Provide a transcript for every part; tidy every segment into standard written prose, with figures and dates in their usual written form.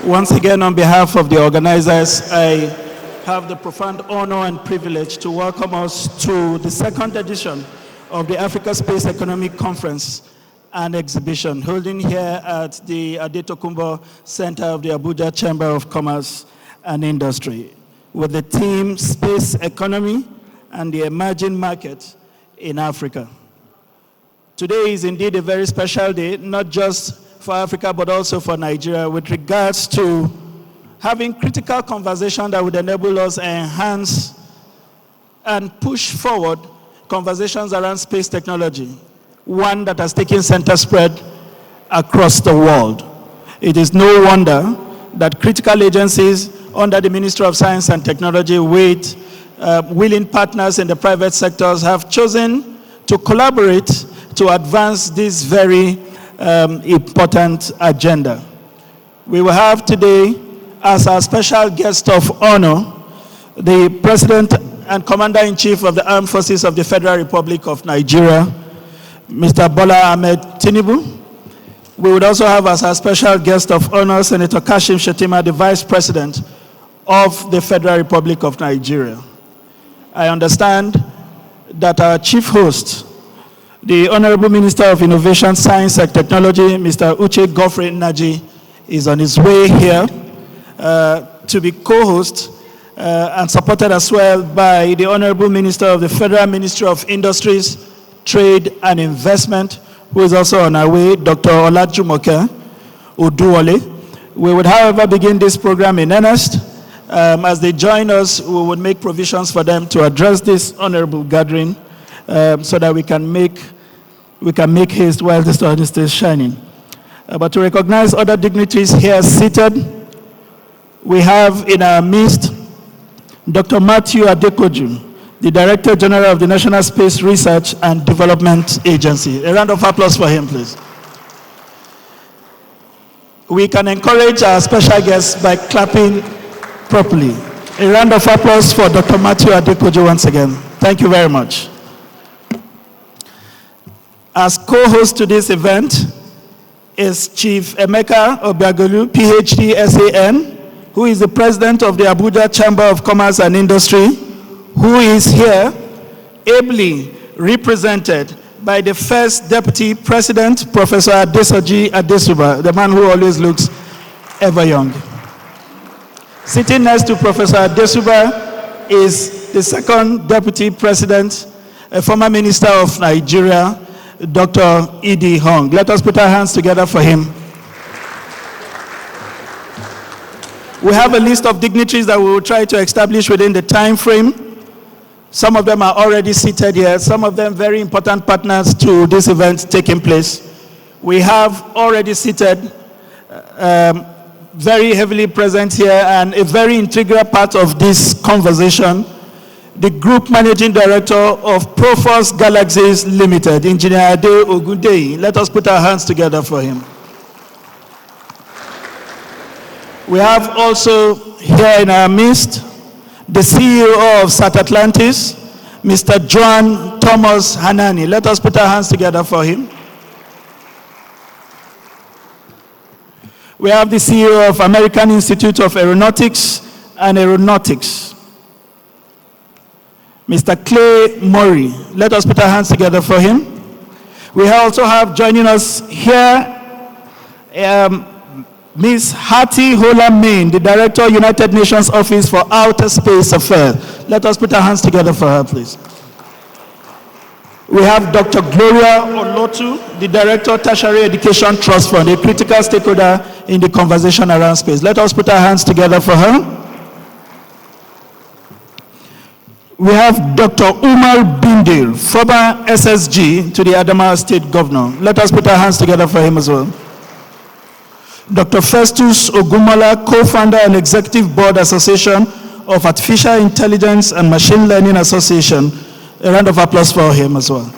Once again, on behalf of the organizers, I have the profound honor and privilege to welcome us to the second edition of the Africa Space Economic Conference and Exhibition, holding here at the Adetokunbo Center of the Abuja Chamber of Commerce and Industry, with the theme Space Economy and the Emerging Market in Africa. Today is indeed a very special day, not just for Africa, but also for Nigeria, with regards to having critical conversation that would enable us enhance and push forward conversations around space technology, one that has taken center spread across the world. It is no wonder that critical agencies under the Ministry of Science and Technology with willing partners in the private sectors have chosen to collaborate to advance this very important agenda. We will have today as our special guest of honor the President and Commander-in-Chief of the Armed Forces of the Federal Republic of Nigeria, Mr. Bola Ahmed Tinubu. We would also have as our special guest of honor Senator Kashim Shettima, the Vice President of the Federal Republic of Nigeria. I understand that our chief host, the Honorable Minister of Innovation, Science and Technology, Mr. Uche Godfrey Naji, is on his way here to be co-host and supported as well by the Honorable Minister of the Federal Ministry of Industries, Trade and Investment, who is also on our way, Dr. Olajumoke Oduwole. We would, however, begin this program in earnest. As they join us, we would make provisions for them to address this honorable gathering so that we can make haste while the sun is still shining. But to recognize other dignitaries here seated, we have in our midst Dr. Matthew Adekoju, the Director General of the National Space Research and Development Agency. A round of applause for him, please. We can encourage our special guests by clapping properly. A round of applause for Dr. Matthew Adekoju once again. Thank you very much. As co-host to this event is Chief Emeka Obiagolu, PhD, SAN, who is the President of the Abuja Chamber of Commerce and Industry, who is here ably represented by the first Deputy President, Professor Adesoji Adesuba, the man who always looks ever young. Sitting next to Professor Adesuba is the second Deputy President, a former Minister of Nigeria, Dr. E.D. Hong. Let us put our hands together for him. We have a list of dignitaries that we will try to establish within the time frame. Some of them are already seated here, some of them very important partners to this event taking place. We have already seated, very heavily present here, and a very integral part of this conversation, the Group Managing Director of Proforce Galaxies Limited, Engineer Ade Ogundeyi. Let us put our hands together for him. We have also here in our midst the CEO of Sat Atlantis, Mr. John Thomas Hanani. Let us put our hands together for him. We have the CEO of American Institute of Aeronautics and Aeronautics, Mr. Clay Murray. Let us put our hands together for him. We also have joining us here Ms. Hattie Hola-Main, the Director, United Nations Office for Outer Space Affairs. Let us put our hands together for her, please. We have Dr. Gloria Olotu, the Director, Tertiary Education Trust Fund, a critical stakeholder in the conversation around space. Let us put our hands together for her. We have Dr. Umar Bindir, former SSG to the Adamawa State Governor. Let us put our hands together for him as well. Dr. Festus Ogumola, co-founder and executive board association of Artificial Intelligence and Machine Learning Association. A round of applause for him as well.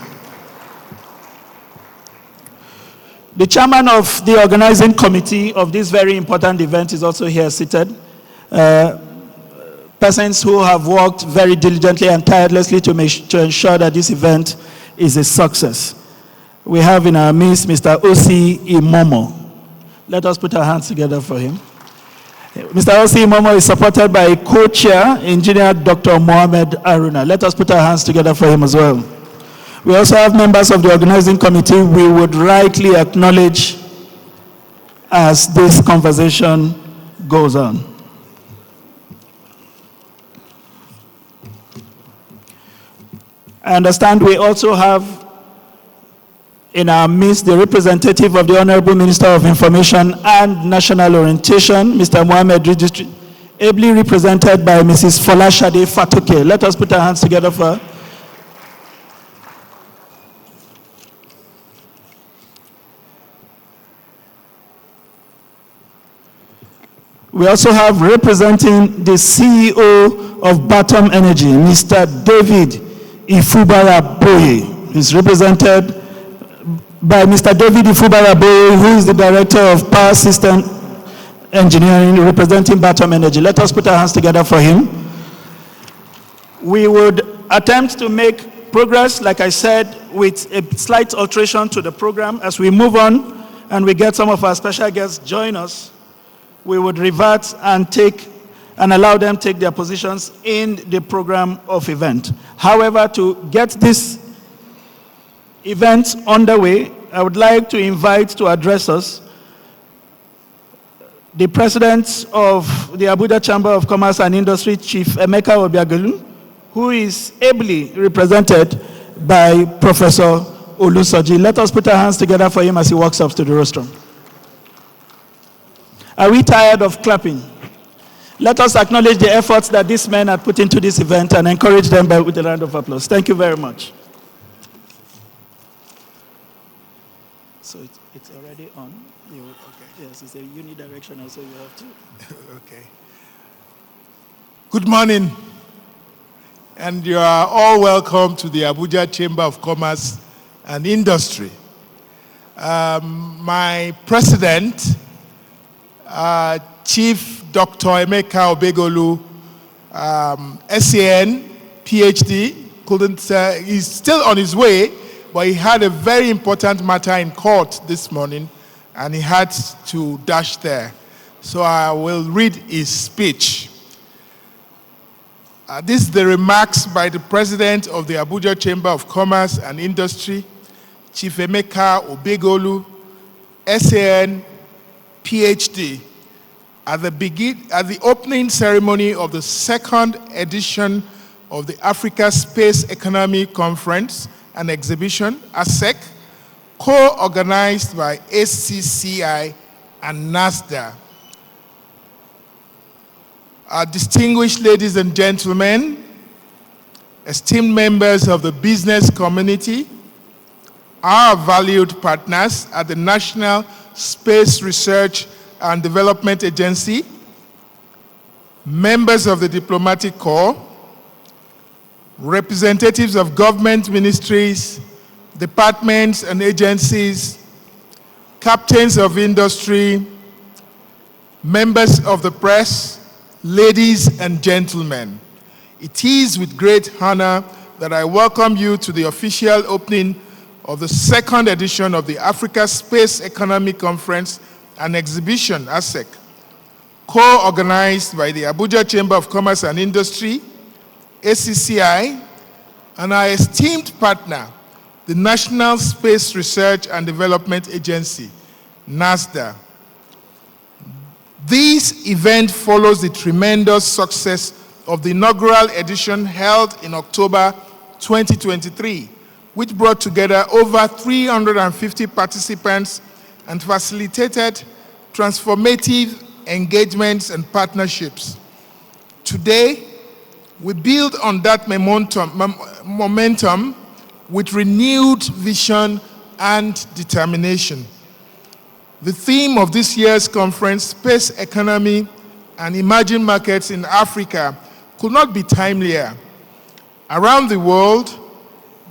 The chairman of the organizing committee of this very important event is also here seated. Persons who have worked very diligently and tirelessly to ensure that this event is a success. We have in our midst Mr. Osi Imomo. Let us put our hands together for him. Mr. Osi Momo is supported by co-chair, Engineer Dr. Mohamed Aruna. Let us put our hands together for him as well. We also have members of the organizing committee we would rightly acknowledge as this conversation goes on. I understand we also have in our midst the representative of the Honorable Minister of Information and National Orientation, Mr. Mohamed Rijistri, ably represented by Mrs. Folashade Fatoke. Let us put our hands together for her. We also have representing the CEO of Batom Energy, Mr. David Ifubara Boye. He's represented by Mr. David Ifubara Boye, who is the Director of Power System Engineering, representing Batom Energy. Let us put our hands together for him. We would attempt to make progress, like I said, with a slight alteration to the program. As we move on and we get some of our special guests join us, we would revert and allow them take their positions in the program of event. However, to get this event underway, I would like to invite to address us the President of the Abuja Chamber of Commerce and Industry, Chief Emeka Obiagelu, who is ably represented by Professor Olusoji. Let us put our hands together for him as he walks up to the rostrum. Are we tired of clapping? Let us acknowledge the efforts that these men have put into this event and encourage them with a round of applause. Thank you very much. So it's already on. Okay. Yes, it's a unidirectional, so you have to. Okay. Good morning. And you are all welcome to the Abuja Chamber of Commerce and Industry. My president, Chief Dr. Emeka Obegolu, SAN, PhD, he's still on his way, but he had a very important matter in court this morning, and he had to dash there. So I will read his speech. This is the remarks by the President of the Abuja Chamber of Commerce and Industry, Chief Emeka Obegolu, SAN, PhD, at the opening ceremony of the second edition of the Africa Space Economy Conference and Exhibition, ASEC, co-organized by ACCI and NASDA. Distinguished ladies and gentlemen, esteemed members of the business community, our valued partners at the National Space Research and Development Agency, members of the Diplomatic Corps, representatives of government ministries, departments and agencies, captains of industry, members of the press, ladies and gentlemen. It is with great honor that I welcome you to the official opening of the second edition of the Africa Space Economy Conference and Exhibition, ASEC, co-organized by the Abuja Chamber of Commerce and Industry, ACCI, and our esteemed partner, the National Space Research and Development Agency, NASDA. This event follows the tremendous success of the inaugural edition held in October 2023, which brought together over 350 participants and facilitated transformative engagements and partnerships. Today, we build on that momentum with renewed vision and determination. The theme of this year's conference, Space Economy and Emerging Markets in Africa, could not be timelier. Around the world,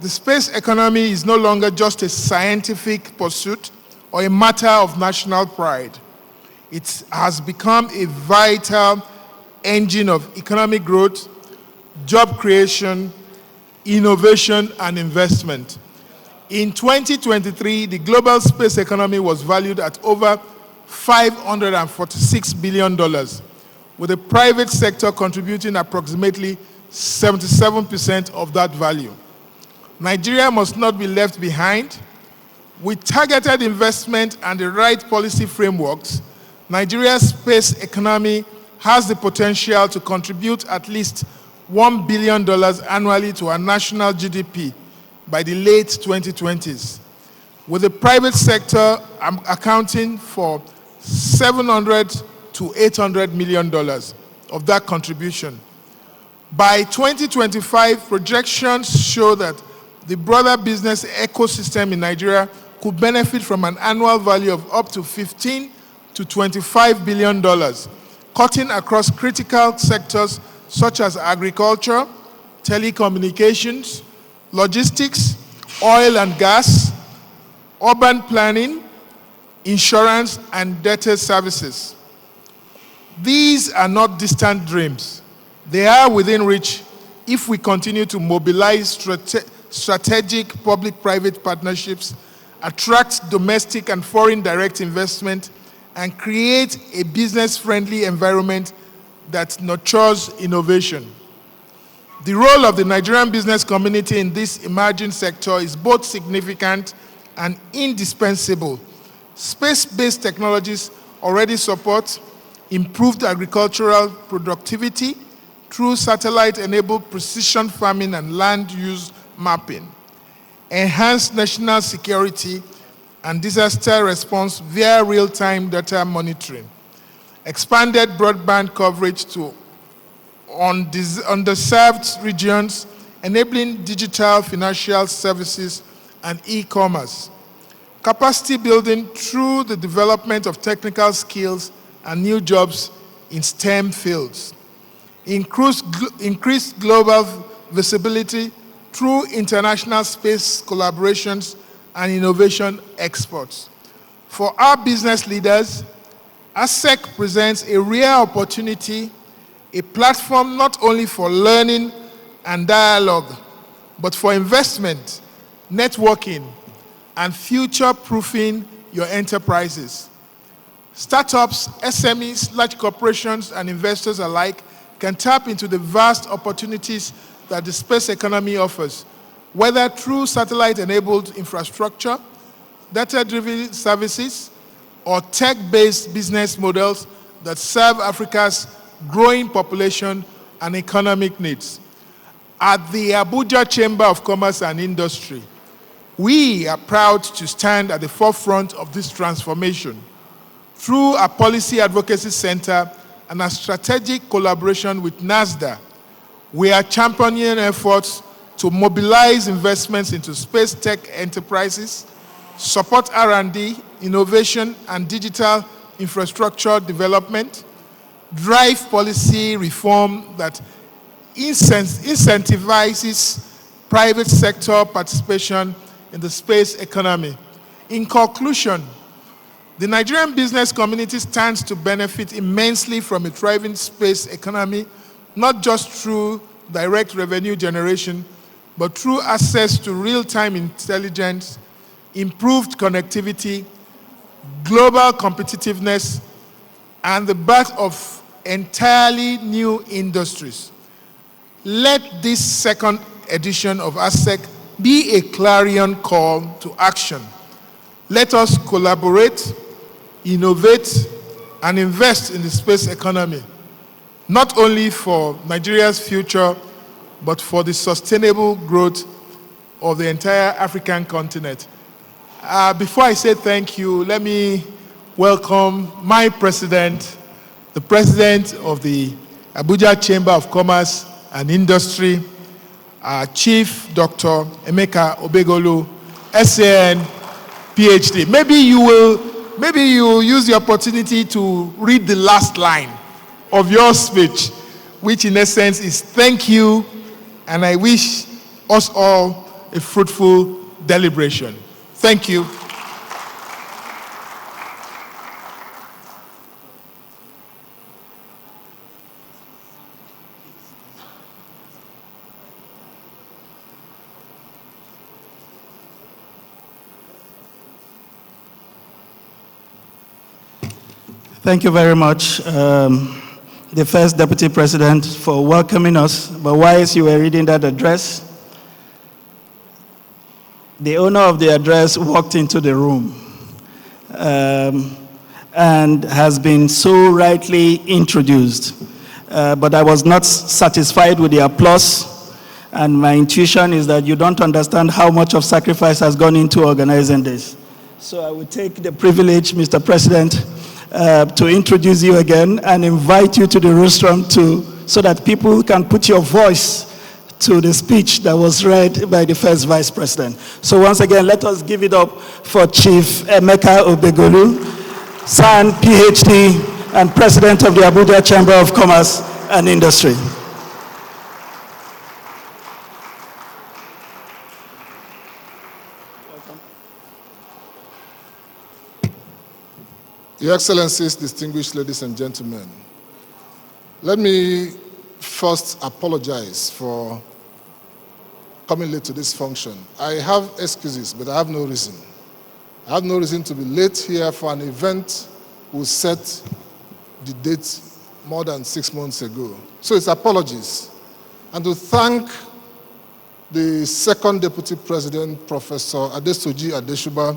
the space economy is no longer just a scientific pursuit or a matter of national pride. It has become a vital engine of economic growth, job creation, innovation, and investment. In 2023, the global space economy was valued at over $546 billion, with the private sector contributing approximately 77% of that value. Nigeria must not be left behind. With targeted investment and the right policy frameworks, Nigeria's space economy has the potential to contribute at least $1 billion annually to our national GDP by the late 2020s, with the private sector accounting for $700 to $800 million of that contribution. By 2025, projections show that the broader business ecosystem in Nigeria could benefit from an annual value of up to $15 to $25 billion, cutting across critical sectors such as agriculture, telecommunications, logistics, oil and gas, urban planning, insurance, and data services. These are not distant dreams. They are within reach if we continue to mobilize strategic public-private partnerships, attract domestic and foreign direct investment, and create a business-friendly environment that nurtures innovation. The role of the Nigerian business community in this emerging sector is both significant and indispensable. Space-based technologies already support improved agricultural productivity through satellite-enabled precision farming and land use mapping, enhanced national security and disaster response via real-time data monitoring, expanded broadband coverage to underserved regions, enabling digital financial services and e-commerce, capacity building through the development of technical skills and new jobs in STEM fields, increased global visibility through international space collaborations and innovation exports. For our business leaders, ASEC presents a rare opportunity, a platform not only for learning and dialogue, but for investment, networking, and future-proofing your enterprises. Startups, SMEs, large corporations, and investors alike can tap into the vast opportunities that the space economy offers, whether through satellite-enabled infrastructure, data-driven services, or tech-based business models that serve Africa's growing population and economic needs. At the Abuja Chamber of Commerce and Industry, we are proud to stand at the forefront of this transformation. Through a policy advocacy center and a strategic collaboration with NASDA, we are championing efforts to mobilize investments into space tech enterprises, support R&D, innovation, and digital infrastructure development, drive policy reform that incentivizes private sector participation in the space economy. In conclusion, the Nigerian business community stands to benefit immensely from a thriving space economy, not just through direct revenue generation, but through access to real-time intelligence, improved connectivity, global competitiveness, and the birth of entirely new industries. Let this second edition of ASEC be a clarion call to action. Let us collaborate, innovate, and invest in the space economy, not only for Nigeria's future, but for the sustainable growth of the entire African continent. Before I say thank you, let me welcome my president, the president of the Abuja Chamber of Commerce and Industry, Chief Dr. Emeka Obegolu, SAN, PhD. Maybe you will use the opportunity to read the last line of your speech, which in essence is thank you, and I wish us all a fruitful deliberation. Thank you. Thank you very much, the first Deputy President, for welcoming us. But whilst you were reading that address, the owner of the address walked into the room and has been so rightly introduced. But I was not satisfied with the applause. And my intuition is that you don't understand how much of sacrifice has gone into organizing this. So I will take the privilege, Mr. President, to introduce you again and invite you to the rostrum so that people can put your voice to the speech that was read by the first Vice President. So once again, let us give it up for Chief Emeka Obegolu, SAN, PhD, and President of the Abuja Chamber of Commerce and Industry. Your Excellencies, distinguished ladies and gentlemen, let me first apologize for coming late to this function. I have excuses, but I have no reason. I have no reason to be late here for an event we set the date more than 6 months ago. So it's apologies. And to thank the second Deputy President, Professor Adesoji Adeshuba,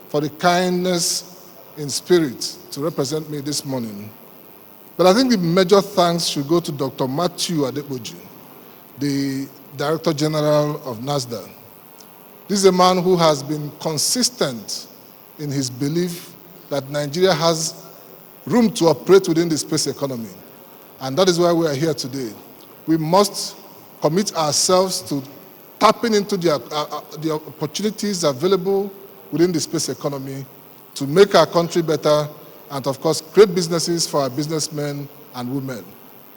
for the kindness in spirit to represent me this morning. But I think the major thanks should go to Dr. Matthew Adekboju, the Director General of NASDA. This is a man who has been consistent in his belief that Nigeria has room to operate within the space economy. And that is why we are here today. We must commit ourselves to tapping into the opportunities available within the space economy to make our country better and, of course, create businesses for our businessmen and women.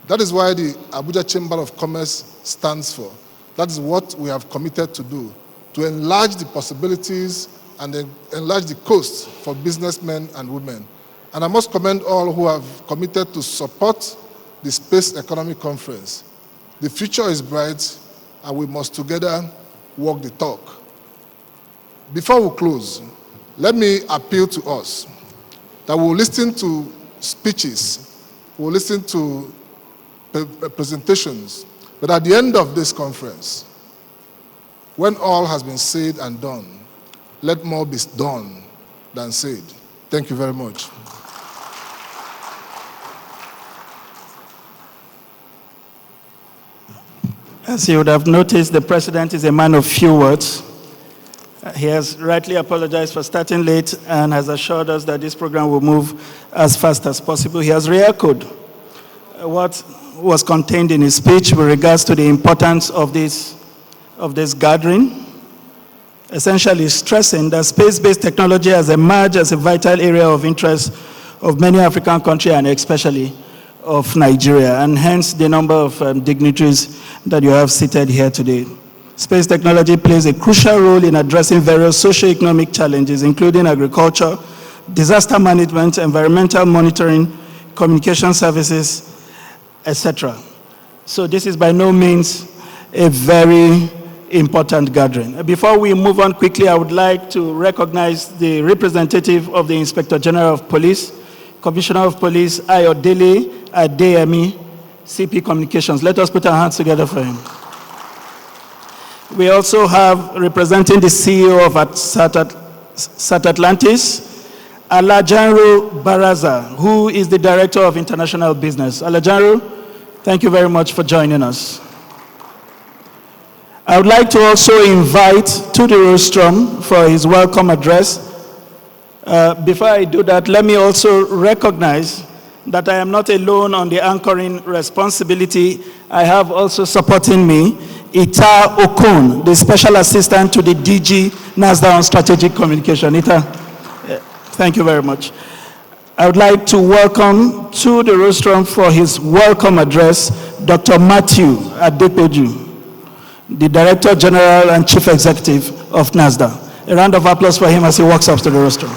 That is why the Abuja Chamber of Commerce stands for. That is what we have committed to do, to enlarge the possibilities and enlarge the cost for businessmen and women. And I must commend all who have committed to support the Space Economic Conference. The future is bright, and we must together walk the talk. Before we close, let me appeal to us that we'll listen to speeches, we'll listen to presentations, but at the end of this conference, when all has been said and done, let more be done than said. Thank you very much. As you would have noticed, the President is a man of few words. He has rightly apologized for starting late and has assured us that this program will move as fast as possible. He has re-echoed what was contained in his speech with regards to the importance of this gathering, essentially stressing that space-based technology has emerged as a vital area of interest of many African countries and especially of Nigeria, and hence the number of dignitaries that you have seated here today. Space technology plays a crucial role in addressing various socio-economic challenges, including agriculture, disaster management, environmental monitoring, communication services, etc. So this is by no means a very important gathering. Before we move on quickly, I would like to recognize the representative of the Inspector General of Police, Commissioner of Police Ayodele Adeyemi, CP Communications. Let us put our hands together for him. We also have, representing the CEO of Sat Atlantis, Alajanro Baraza, who is the Director of International Business. Alajanro, thank you very much for joining us. I would like to also invite to the rostrum for his welcome address. Before I do that, let me also recognize that I am not alone on the anchoring responsibility. I have also supporting me Ita Okun, the Special Assistant to the DG NASDA on Strategic Communication. Ita, thank you very much. I would like to welcome to the rostrum for his welcome address, Dr. Matthew Adekboju, the Director General and Chief Executive of NASDA. A round of applause for him as he walks up to the rostrum.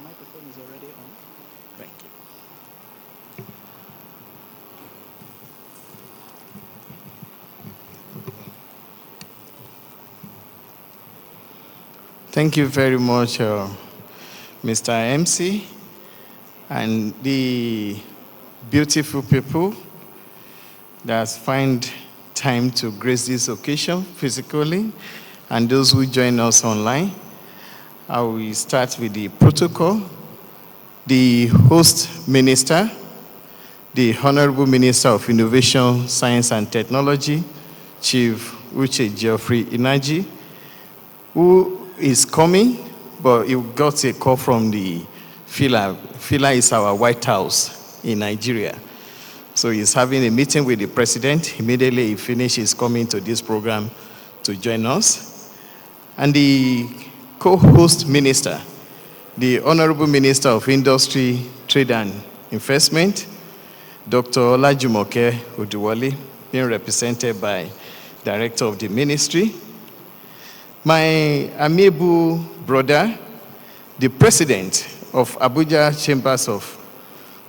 microphone is already on. Thank you. Thank you very much, Mr. MC, and the beautiful people that find time to grace this occasion physically, and those who join us online. I will start with the protocol. The host minister, the Honorable Minister of Innovation, Science and Technology, Chief Uche Geoffrey Inaji, who is coming, but he got a call from the Fila. Fila is our White House in Nigeria. So he's having a meeting with the president. Immediately he finishes, he's coming to this program to join us. And the co-host minister, the Honorable Minister of Industry, Trade and Investment, Dr. Olajumoke Oduwole, being represented by Director of the Ministry. My amiable brother, the President of Abuja Chambers of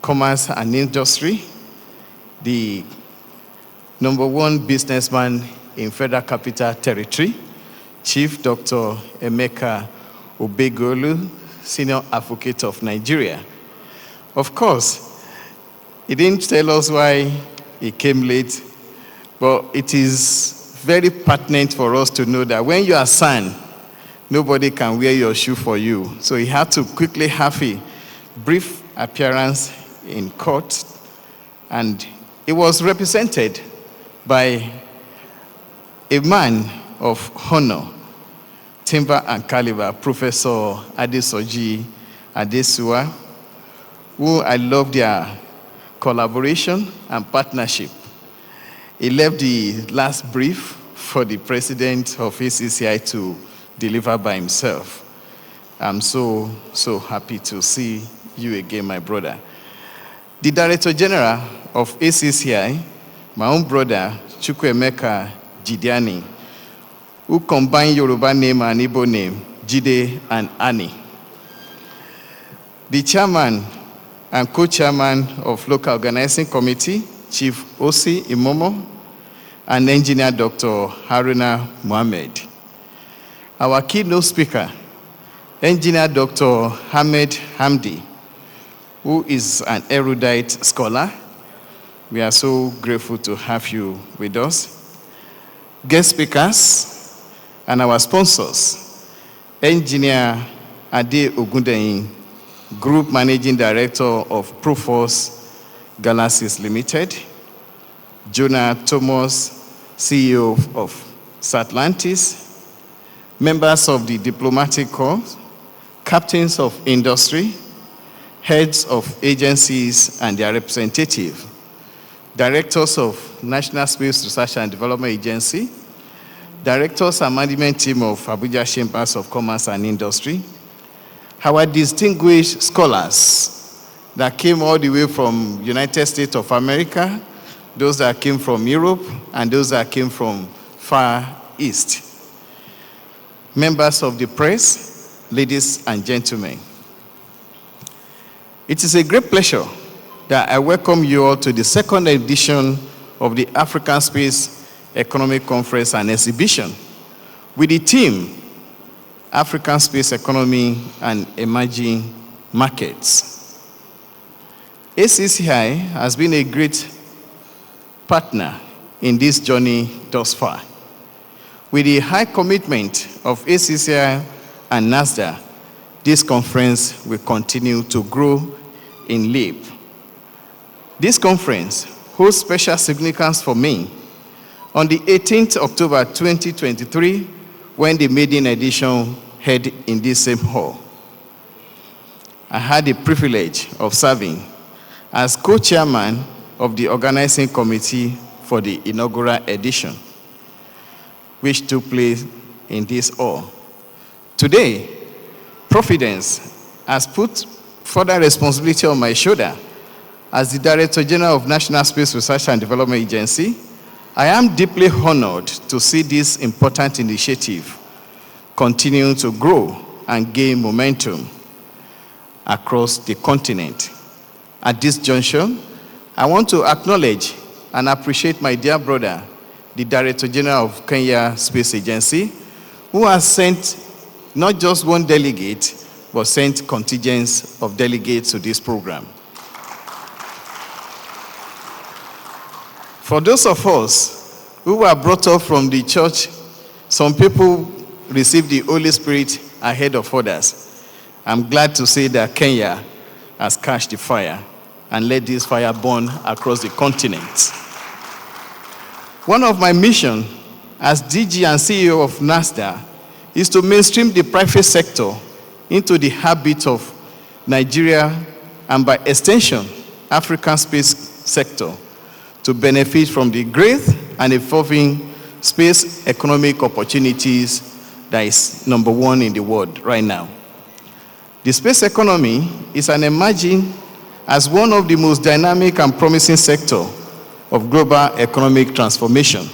Commerce and Industry, the #1 businessman in Federal Capital Territory, Chief Dr. Emeka Obegolu, Senior Advocate of Nigeria. Of course, he didn't tell us why he came late, but it is very pertinent for us to know that when you are son, nobody can wear your shoe for you. So he had to quickly have a brief appearance in court, and he was represented by a man of honor, timber and caliber, Professor Adesoji Adesua, who I love their collaboration and partnership. He left the last brief for the president of ACCI to deliver by himself. I'm so happy to see you again, my brother. The Director General of ACCI, my own brother, Chukwuemeka Jidiani, who combined Yoruba name and Igbo name, Jide and Ani. The chairman and co-chairman of Local Organizing Committee, Chief Osi Imomo, and Engineer Dr. Haruna Mohammed. Our keynote speaker, Engineer Dr. Hamed Hamdi, who is an erudite scholar. We are so grateful to have you with us. Guest speakers and our sponsors, Engineer Ade Ogundeyin, Group Managing Director of Proforce Galaxies Limited, Jonah Thomas, CEO of Satlantis, members of the diplomatic corps, captains of industry, heads of agencies and their representatives, directors of National Space Research and Development Agency, directors and management team of Abuja Chambers of Commerce and Industry, our distinguished scholars that came all the way from United States of America, those that came from Europe, and those that came from Far East. Members of the press, ladies and gentlemen. It is a great pleasure that I welcome you all to the second edition of the African Space Economic Conference and Exhibition with the theme, African Space Economy and Emerging Markets. ACCI has been a great partner in this journey thus far. With the high commitment of ACCI and NASDA, this conference will continue to grow in leap. This conference holds special significance for me. On the 18th October 2023, when the maiden edition held in this same hall, I had the privilege of serving as co-chairman of the organizing committee for the inaugural edition, which took place in this hall. Today, Providence has put further responsibility on my shoulder as the Director General of National Space Research and Development Agency. I am deeply honored to see this important initiative continue to grow and gain momentum. across the continent. At this juncture, I want to acknowledge and appreciate my dear brother, the Director General of Kenya Space Agency, who has sent not just one delegate, but sent contingents of delegates to this program. For those of us who were brought up from the church, some people received the Holy Spirit ahead of others. I'm glad to say that Kenya has catched the fire and let this fire burn across the continent. One of my missions as DG and CEO of NASDA is to mainstream the private sector into the habit of Nigeria and by extension, African space sector to benefit from the great and evolving space economic opportunities that is number one in the world right now. The space economy is an emerging as one of the most dynamic and promising sector of global economic transformation.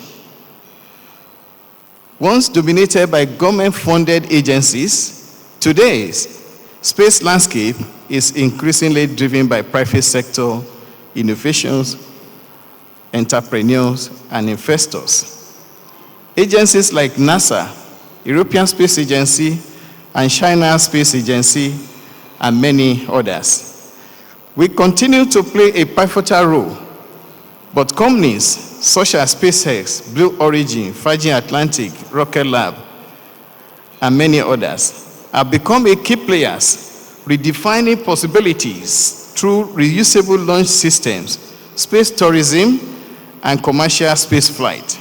Once dominated by government-funded agencies, today's space landscape is increasingly driven by private sector innovations, entrepreneurs, and investors. Agencies like NASA, European Space Agency, and China Space Agency, and many others. We continue to play a pivotal role, but companies such as SpaceX, Blue Origin, Virgin Atlantic, Rocket Lab, and many others have become a key players, redefining possibilities through reusable launch systems, space tourism, and commercial space flight.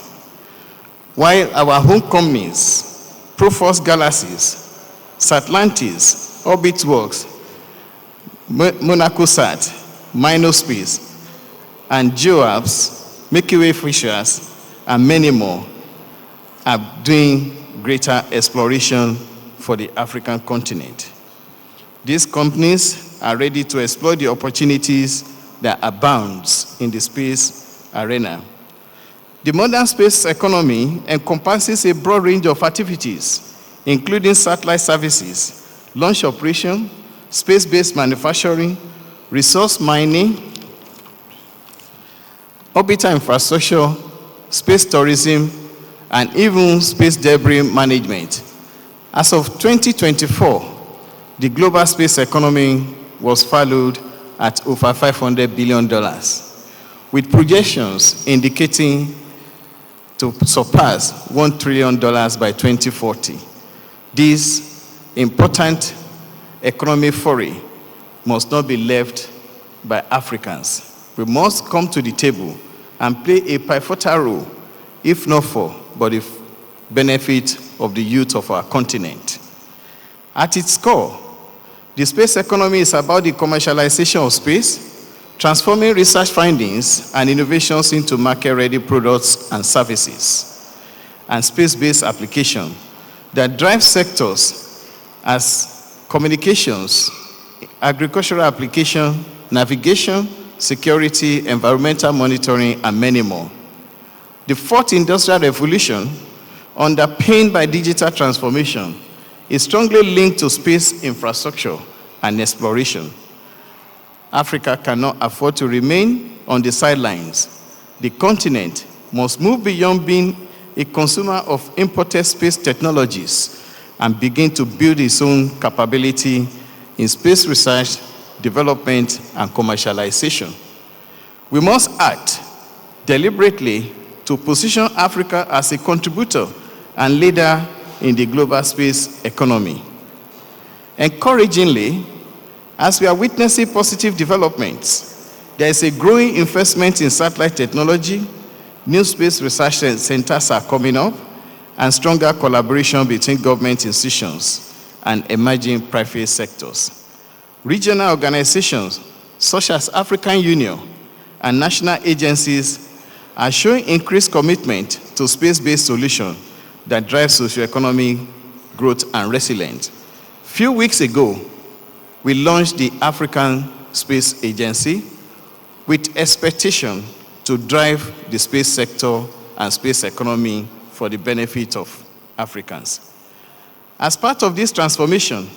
While our home companies, Proforce Galaxies, Satlantis, Orbitworks, MonacoSat, Minospace, and GeoApps, Milky Way Fishers, and many more are doing greater exploration for the African continent. These companies are ready to explore the opportunities that abounds in the space arena. The modern space economy encompasses a broad range of activities, including satellite services, launch operation, space-based manufacturing, resource mining, orbital infrastructure, space tourism, and even space debris management. As of 2024, the global space economy was valued at over $500 billion, with projections indicating to surpass $1 trillion by 2040. This important economic foray must not be left by Africans. We must come to the table and play a pivotal role, if not for, but the benefit of the youth of our continent. At its core, the space economy is about the commercialization of space, transforming research findings and innovations into market-ready products and services, and space-based application that drive sectors as communications, agricultural application, navigation, security, environmental monitoring, and many more. The fourth industrial revolution, underpinned by digital transformation, is strongly linked to space infrastructure and exploration. Africa cannot afford to remain on the sidelines. The continent must move beyond being a consumer of imported space technologies and begin to build its own capability in space research, development, and commercialization. We must act deliberately to position Africa as a contributor and leader in the global space economy. Encouragingly, as we are witnessing positive developments, there is a growing investment in satellite technology, new space research centers are coming up, and stronger collaboration between government institutions and emerging private sectors. Regional organizations such as African Union and national agencies are showing increased commitment to space-based solutions that drive socioeconomic growth and resilience. Few weeks ago, we launched the African Space Agency with expectation to drive the space sector and space economy for the benefit of Africans. As part of this transformation,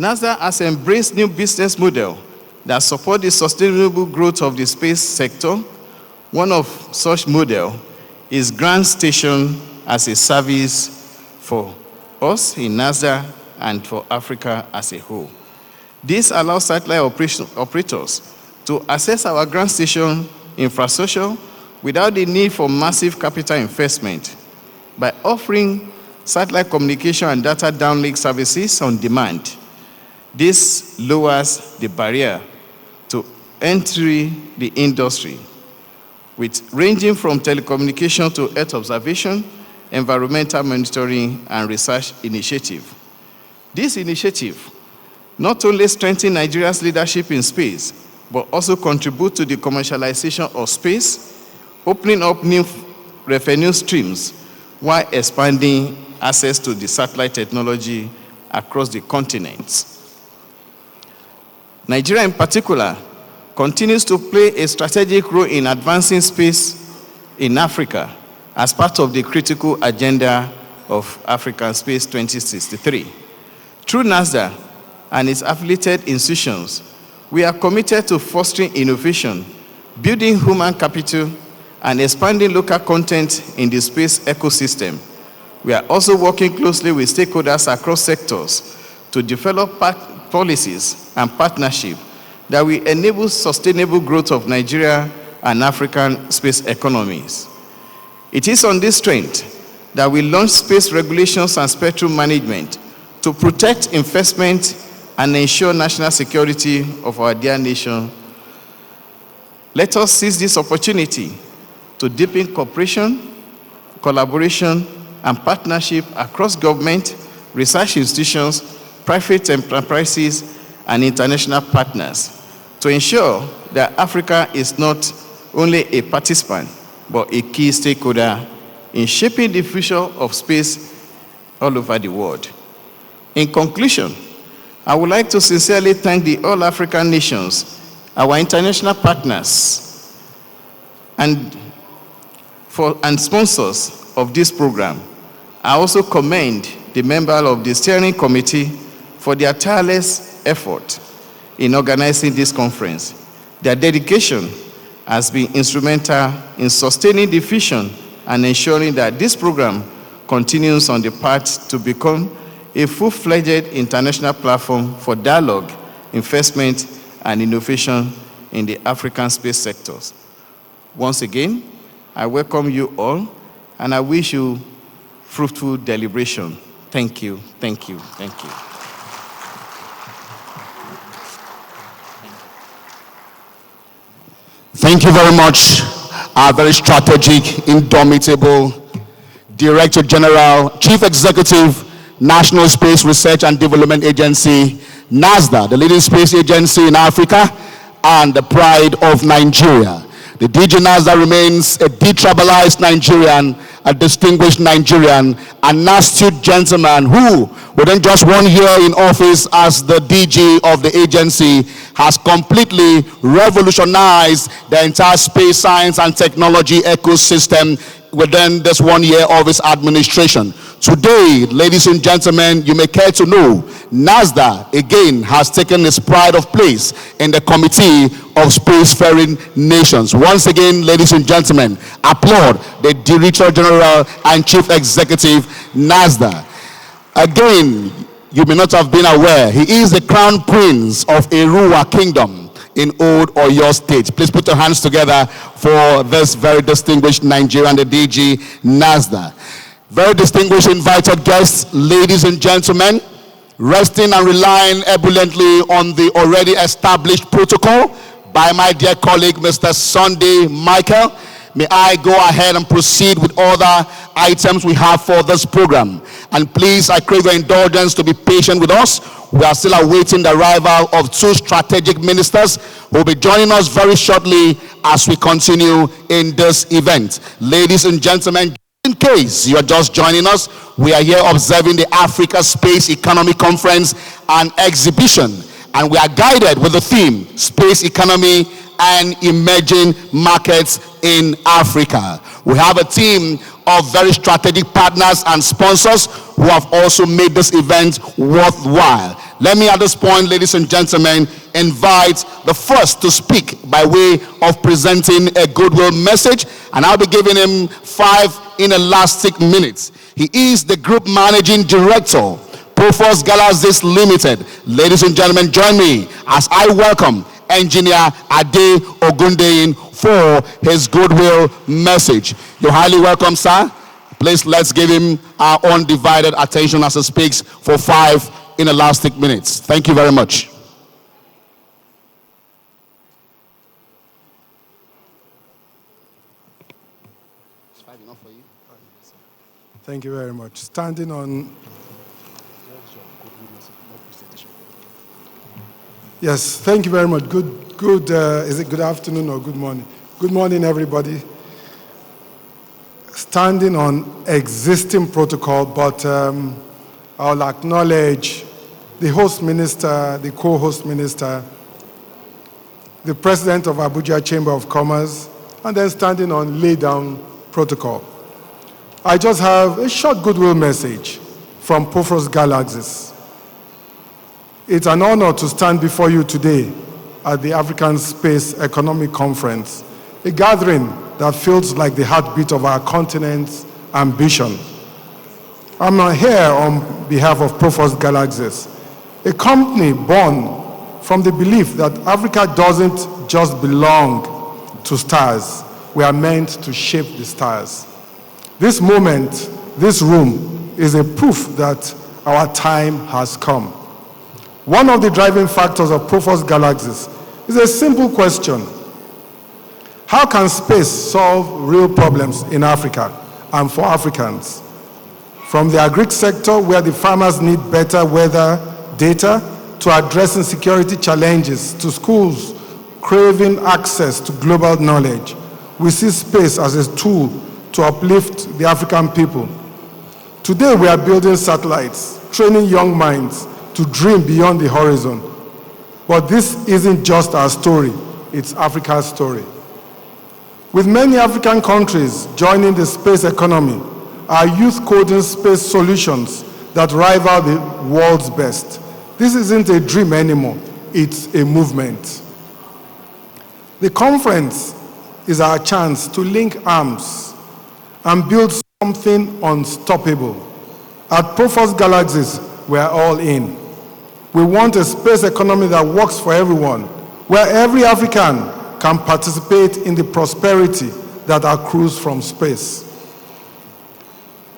NASDAQ has embraced new business model that support the sustainable growth of the space sector. One of such model is ground station as a service for us in NASDAQ and for Africa as a whole. This allows satellite operators to access our ground station infrastructure without the need for massive capital investment by offering satellite communication and data downlink services on demand. This lowers the barrier to entry the industry, with ranging from telecommunication to Earth observation, environmental monitoring, and research initiative. This initiative not only strengthens Nigeria's leadership in space, but also contribute to the commercialization of space, opening up new revenue streams while expanding access to the satellite technology across the continents. Nigeria in particular continues to play a strategic role in advancing space in Africa as part of the critical agenda of African Space 2063. Through NASDAQ and its affiliated institutions, we are committed to fostering innovation, building human capital, and expanding local content in the space ecosystem. We are also working closely with stakeholders across sectors to develop policies and partnerships that will enable sustainable growth of Nigeria and African space economies. It is on this strength that we launch space regulations and spectrum management to protect investment and ensure national security of our dear nation. Let us seize this opportunity to deepen cooperation, collaboration, and partnership across government, research institutions, private enterprises, and international partners to ensure that Africa is not only a participant, but a key stakeholder in shaping the future of space all over the world. In conclusion, I would like to sincerely thank the all African nations, our international partners, and sponsors of this program. I also commend the members of the steering committee for their tireless effort in organizing this conference. Their dedication has been instrumental in sustaining the vision and ensuring that this program continues on the path to become a full-fledged international platform for dialogue, investment, and innovation in the African space sectors. Once again, I welcome you all, and I wish you fruitful deliberation. Thank you, thank you, thank you. Thank you very much, our very strategic, indomitable Director General, Chief Executive, National Space Research and Development Agency, NASDAQ, the leading space agency in Africa and the pride of Nigeria. The DG NASDAQ remains a detribalized Nigerian, a distinguished Nigerian, an astute gentleman who, within just 1 year in office as the DG of the agency, has completely revolutionized the entire space science and technology ecosystem within this 1 year of his administration. Today, ladies and gentlemen, you may care to know, NASDAQ again has taken its pride of place in the Committee of Spacefaring Nations. Once again, ladies and gentlemen, applaud the Director General and Chief Executive, NASDAQ. Again, you may not have been aware, he is the Crown Prince of Erua Kingdom in Old Oyo State. Please put your hands together for this very distinguished Nigerian, the DG NASDAQ. Very distinguished invited guests, ladies and gentlemen, resting and relying ebulliently on the already established protocol by my dear colleague, Mr. Sunday Michael, may I go ahead and proceed with other items we have for this program. And please, I crave your indulgence to be patient with us. We are still awaiting the arrival of 2 strategic ministers who will be joining us very shortly as we continue in this event. Ladies and gentlemen, in case you are just joining us, we are here observing the Africa Space Economy Conference and Exhibition, and we are guided with the theme, Space Economy and Emerging Markets in Africa. We have a team of very strategic partners and sponsors who have also made this event worthwhile. Let me at this point, ladies and gentlemen, invite the first to speak by way of presenting a goodwill message, and I'll be giving him 5 inelastic minutes. He is the Group Managing Director, Profos Galaxis Limited. Ladies and gentlemen, join me as I welcome Engineer Ade Ogundeyin for his goodwill message. You're highly welcome, sir. Please, let's give him our undivided attention as he speaks for 5 inelastic minutes. Thank you very much. Is 5 enough for you? Thank you very much. Standing on... Yes, thank you very much. Is it good afternoon or good morning? Good morning, everybody. Standing on existing protocol, but I'll acknowledge the host minister, the co-host minister, the president of Abuja Chamber of Commerce, and then standing on lay-down protocol. I just have a short goodwill message from Profos Galaxis. It's an honor to stand before you today at the African Space Economic Conference, a gathering that feels like the heartbeat of our continent's ambition. I'm here on behalf of Profos Galaxis, a company born from the belief that Africa doesn't just belong to stars. We are meant to shape the stars. This moment, this room, is a proof that our time has come. One of the driving factors of Profos Galaxis is a simple question. How can space solve real problems in Africa and for Africans? From the agri sector, where the farmers need better weather data, to addressing security challenges, to schools craving access to global knowledge, we see space as a tool to uplift the African people. Today, we are building satellites, training young minds to dream beyond the horizon. But this isn't just our story, it's Africa's story. With many African countries joining the space economy, our youth coding space solutions that rival the world's best. This isn't a dream anymore, it's a movement. The conference is our chance to link arms and build something unstoppable. At Profos Galaxis, we're all in. We want a space economy that works for everyone, where every African can participate in the prosperity that accrues from space.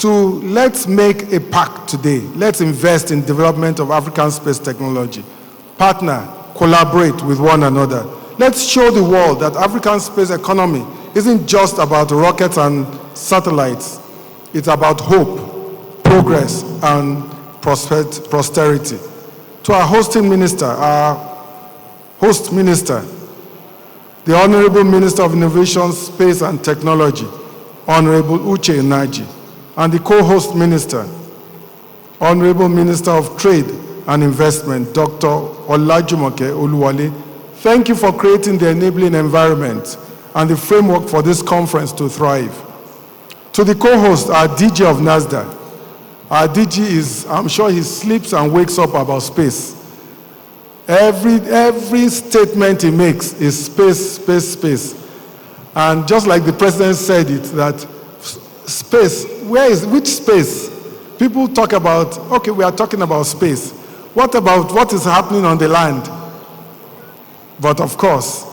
Let's make a pact today. Let's invest in development of African space technology. Partner, collaborate with one another. Let's show the world that African space economy isn't just about rockets and satellites. It's about hope, progress, and prosperity. To our hosting minister, our host minister, the Honorable Minister of Innovation, Space and Technology, Honorable Uche Naji, and the co-host minister, Honorable Minister of Trade and Investment, Dr. Olajumoke Oluwale, thank you for creating the enabling environment and the framework for this conference to thrive. To the co-host, our DG of NASDAQ, our DG is, I'm sure he sleeps and wakes up about space. Every statement he makes is space, space, space. And just like the president said it, that space, which space? People talk about, okay, we are talking about space. What about what is happening on the land? But of course,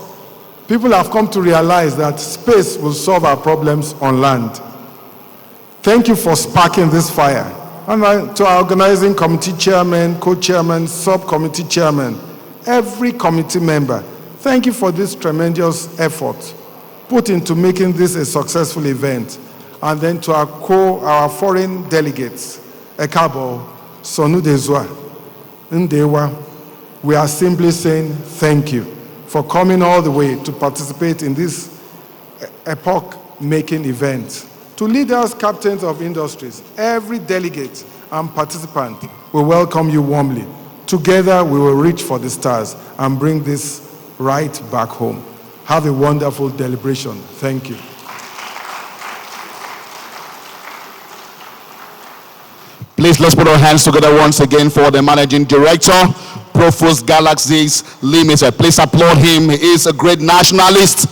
people have come to realize that space will solve our problems on land. Thank you for sparking this fire. And to our organizing committee chairman, co-chairman, subcommittee chairman, every committee member, thank you for this tremendous effort put into making this a successful event. And then to our foreign delegates, Ekabo, Sonu Dezwa, Ndewa, we are simply saying thank you for coming all the way to participate in this epoch-making event. To leaders, captains of industries, every delegate and participant, we welcome you warmly. Together, we will reach for the stars and bring this right back home. Have a wonderful deliberation. Thank you. Please let's put our hands together once again for the Managing Director, Profos Galaxies Limited. Please applaud him. He is a great nationalist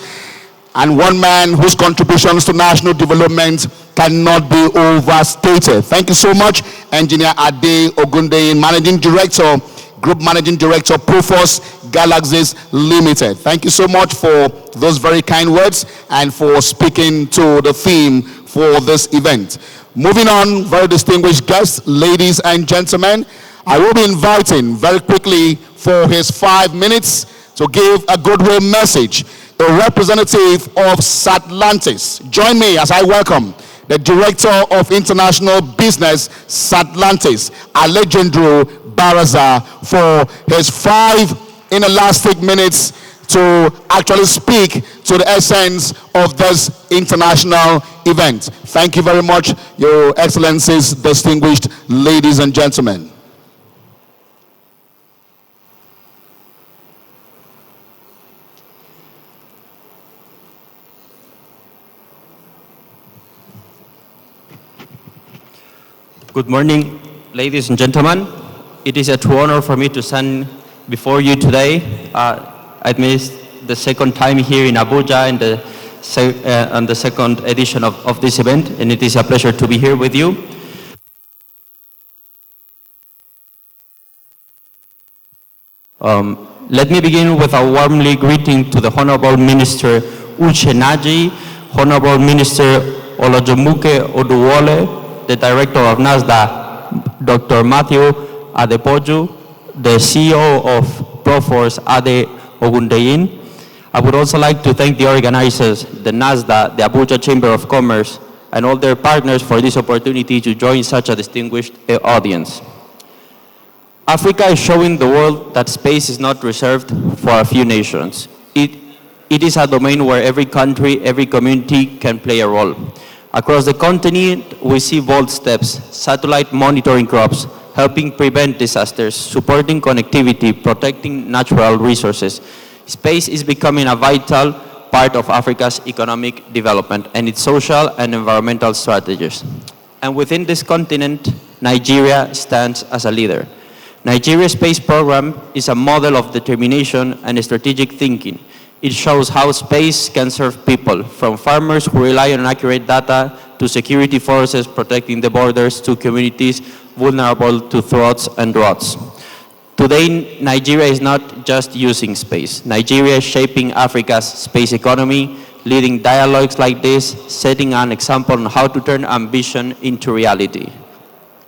and one man whose contributions to national development cannot be overstated. Thank you so much, Engineer Ade Ogundeyin, Managing Director, Group Managing Director, Profos Galaxies Limited. Thank you so much for those very kind words and for speaking to the theme for this event. Moving on, very distinguished guests, ladies and gentlemen, I will be inviting very quickly for his 5 minutes to give a goodwill message, a representative of Satlantis. Join me as I welcome the Director of International Business, Satlantis, Alejandro Baraza, for his 5 inelastic minutes to actually speak to the essence of this international event. Thank you very much, Your Excellencies, distinguished ladies and gentlemen. Good morning, ladies and gentlemen. It is a true honor for me to stand before you today. I missed the second time here in Abuja and the second edition of this event, and it is a pleasure to be here with you. Let me begin with a warmly greeting to the Honorable Minister Uche Naji, Honorable Minister Olajomuke Oduwole, the Director of NASDA, Dr. Matthew Adepoju, the CEO of Proforce, Ade Ogundeyin. I would also like to thank the organizers, the NASDA, the Abuja Chamber of Commerce, and all their partners for this opportunity to join such a distinguished audience. Africa is showing the world that space is not reserved for a few nations. It is a domain where every country, every community can play a role. Across the continent, we see bold steps, satellite monitoring crops, helping prevent disasters, supporting connectivity, protecting natural resources. Space is becoming a vital part of Africa's economic development and its social and environmental strategies. And within this continent, Nigeria stands as a leader. Nigeria's space program is a model of determination and strategic thinking. It shows how space can serve people, from farmers who rely on accurate data, to security forces protecting the borders, to communities vulnerable to threats and droughts. Today, Nigeria is not just using space. Nigeria is shaping Africa's space economy, leading dialogues like this, setting an example on how to turn ambition into reality.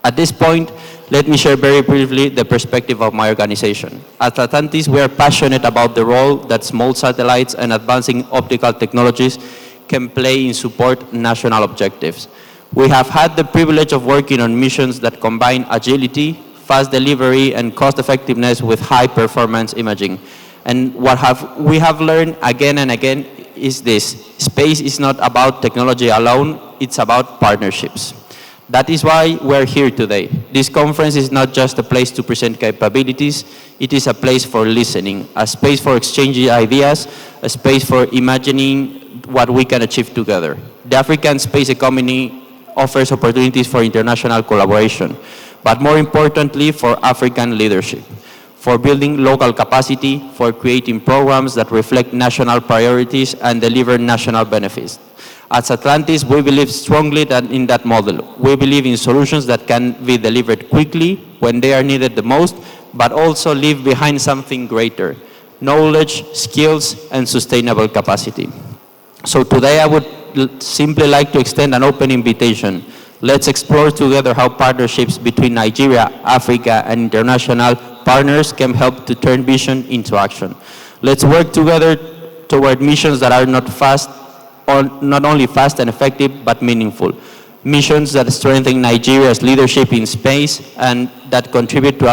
At this point, let me share very briefly the perspective of my organization. At Atlantis, we are passionate about the role that small satellites and advancing optical technologies can play in support national objectives. We have had the privilege of working on missions that combine agility, fast delivery, and cost-effectiveness with high-performance imaging. And what we have learned again and again is this: space is not about technology alone, it's about partnerships. That is why we're here today. This conference is not just a place to present capabilities, it is a place for listening, a space for exchanging ideas, a space for imagining what we can achieve together. The African space economy offers opportunities for international collaboration, but more importantly, for African leadership, for building local capacity, for creating programs that reflect national priorities and deliver national benefits. At Atlantis, we believe strongly in that model. We believe in solutions that can be delivered quickly when they are needed the most, but also leave behind something greater: knowledge, skills, and sustainable capacity. So today I would simply like to extend an open invitation. Let's explore together how partnerships between Nigeria, Africa, and international partners can help to turn vision into action. Let's work together toward missions that are not only fast and effective, but meaningful. Missions that strengthen Nigeria's leadership in space and that contribute to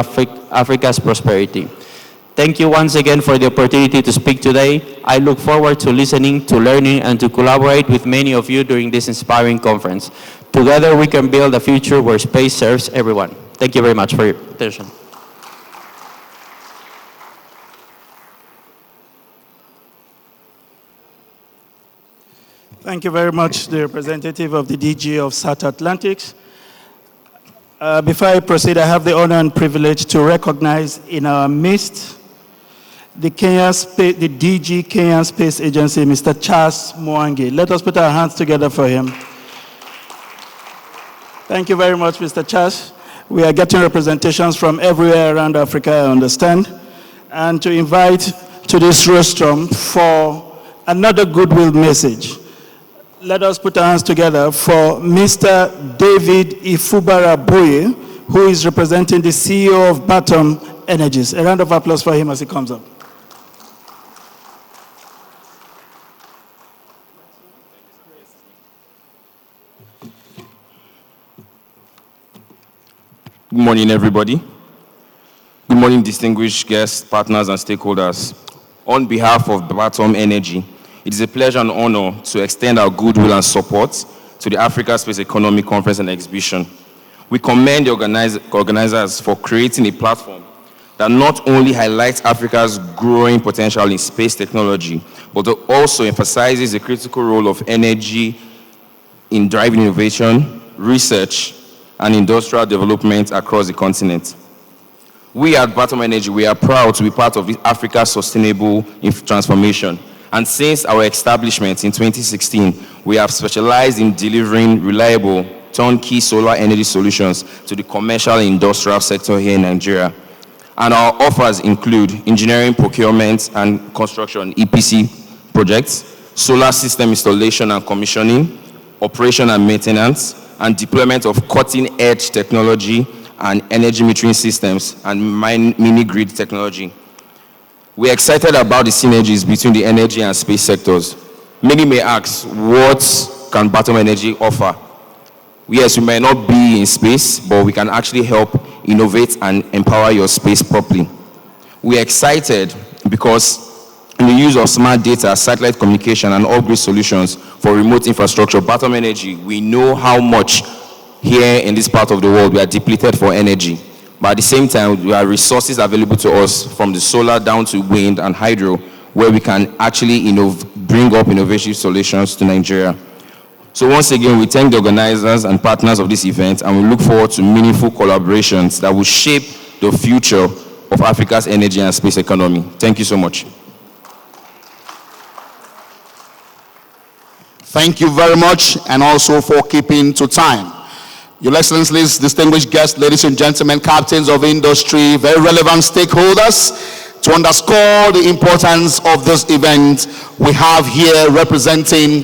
Africa's prosperity. Thank you once again for the opportunity to speak today. I look forward to listening, to learning, and to collaborate with many of you during this inspiring conference. Together we can build a future where space serves everyone. Thank you very much for your attention. Thank you very much, the representative of the DG of SAT Atlantics. Before I proceed, I have the honor and privilege to recognize in our midst the DG Kenyan Space Agency, Mr. Charles Mwangi. Let us put our hands together for him. Thank you very much, Mr. Charles. We are getting representations from everywhere around Africa, I understand. And to invite to this rostrum for another goodwill message. Let us put our hands together for Mr. David Ifubara Boye, who is representing the CEO of Batom Energies. A round of applause for him as he comes up. Good morning, everybody. Good morning, distinguished guests, partners, and stakeholders. On behalf of Batom Energy, it is a pleasure and honor to extend our goodwill and support to the Africa Space Economic Conference and Exhibition. We commend the organizers for creating a platform that not only highlights Africa's growing potential in space technology, but also emphasizes the critical role of energy in driving innovation, research, and industrial development across the continent. We at Batom Energy, we are proud to be part of Africa's sustainable transformation. And since our establishment in 2016, we have specialized in delivering reliable, turnkey solar energy solutions to the commercial and industrial sector here in Nigeria. And our offers include engineering, procurement, and construction, EPC projects, solar system installation and commissioning, operation and maintenance, and deployment of cutting-edge technology and energy metering systems and mini-grid technology. We're excited about the synergies between the energy and space sectors. Many may ask, what can Batom Energy offer? Yes, we may not be in space, but we can actually help innovate and empower your space properly. We're excited because in the use of smart data, satellite communication, and all-grid solutions for remote infrastructure, Batom Energy, we know how much here in this part of the world we are depleted for energy. But at the same time, there are resources available to us from the solar down to wind and hydro, where we can actually bring up innovative solutions to Nigeria. So once again, we thank the organizers and partners of this event, and we look forward to meaningful collaborations that will shape the future of Africa's energy and space economy. Thank you so much. Thank you very much, and also for keeping to time. Your Excellencies, distinguished guests, ladies and gentlemen, captains of industry, very relevant stakeholders, to underscore the importance of this event, we have here representing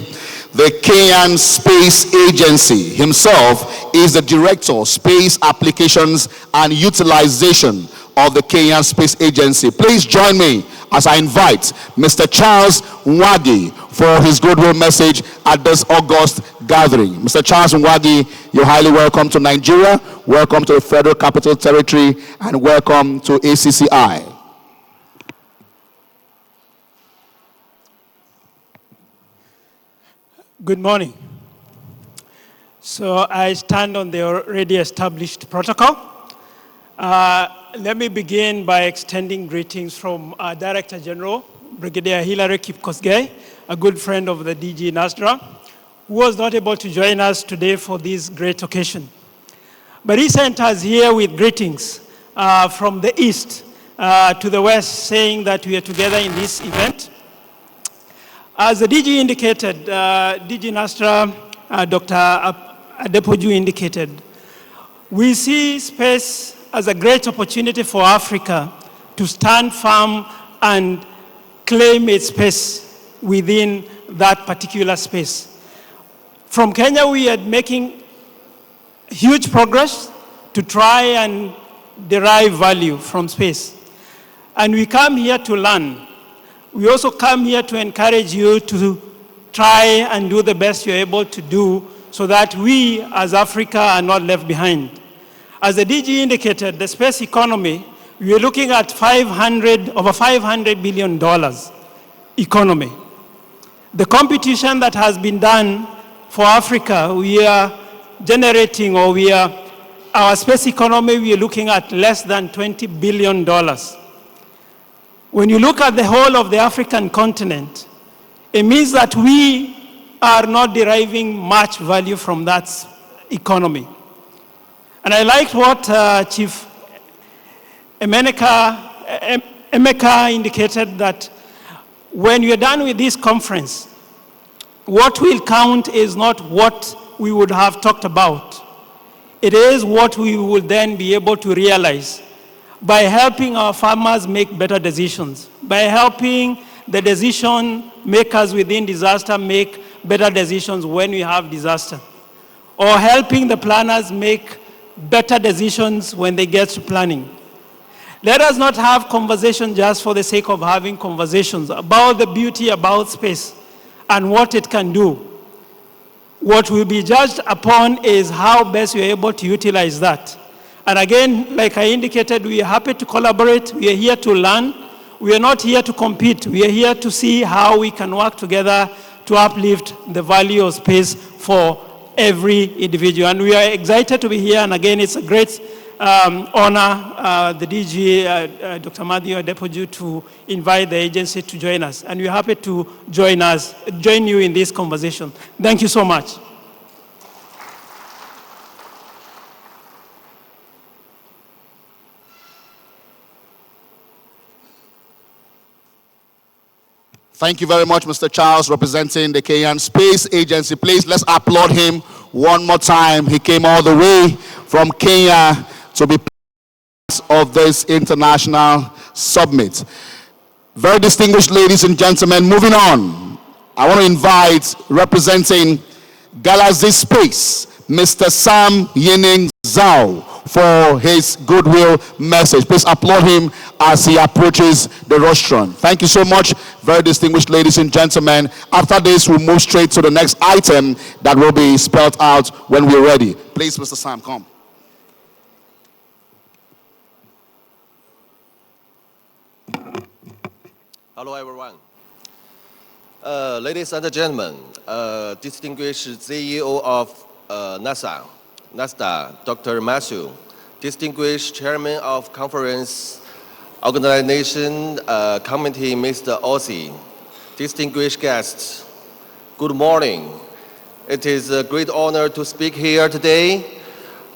the Kenyan Space Agency. Himself is the Director, Space Applications and Utilization of the Kenyan Space Agency. Please join me as I invite Mr. Charles Mwangi for his goodwill message at this August gathering. Mr. Charles Mwangi, you're highly welcome to Nigeria, welcome to the Federal Capital Territory, and welcome to ACCI. Good morning. So I stand on the already established protocol. Let me begin by extending greetings from our Director General, Brigadier Hilary Kipkosgei, a good friend of the DG NASDRA, who was not able to join us today for this great occasion. But he sent us here with greetings from the east to the west, saying that we are together in this event. As the DG indicated, DG NASDRA, Dr. Adepoju indicated, we see space as a great opportunity for Africa to stand firm and claim its space within that particular space. From Kenya, we are making huge progress to try and derive value from space. And we come here to learn. We also come here to encourage you to try and do the best you're able to do so that we as Africa are not left behind. As the DG indicated, the space economy, we are looking at over $500 billion economy. The competition that has been done for Africa, we are generating, our space economy, we are looking at less than $20 billion. When you look at the whole of the African continent, it means that we are not deriving much value from that economy. And I liked what Chief Emeka indicated, that when you're done with this conference, what will count is not what we would have talked about. It is what we will then be able to realize by helping our farmers make better decisions, by helping the decision makers within disaster make better decisions when we have disaster, or helping the planners make better decisions when they get to planning. Let us not have conversation just for the sake of having conversations about the beauty about space and what it can do. What will be judged upon is how best we are able to utilize that. And again, like I indicated, we are happy to collaborate. We are here to learn. We are not here to compete. We are here to see how we can work together to uplift the value of space for every individual. And we are excited to be here. And again, it's a great honor, the DG, Dr. Matthew Adepoju, to invite the agency to join us. And we're happy to join you in this conversation. Thank you so much. Thank you very much, Mr. Charles, representing the Kenyan Space Agency. Please, let's applaud him one more time. He came all the way from Kenya to be part of this international summit. Very distinguished ladies and gentlemen, moving on. I want to invite, representing Galaxy Space, Mr. Sam Yining Zhao, for his goodwill message. Please applaud him as he approaches the rostrum. Thank you so much, very distinguished ladies and gentlemen. After this, we'll move straight to the next item that will be spelled out when we're ready. Please, Mr. Sam, come. Hello, everyone. Ladies and gentlemen, distinguished CEO of NASDA, Dr. Matthew, distinguished Chairman of Conference Organization Committee, Mr. Ossie, distinguished guests, good morning. It is a great honor to speak here today.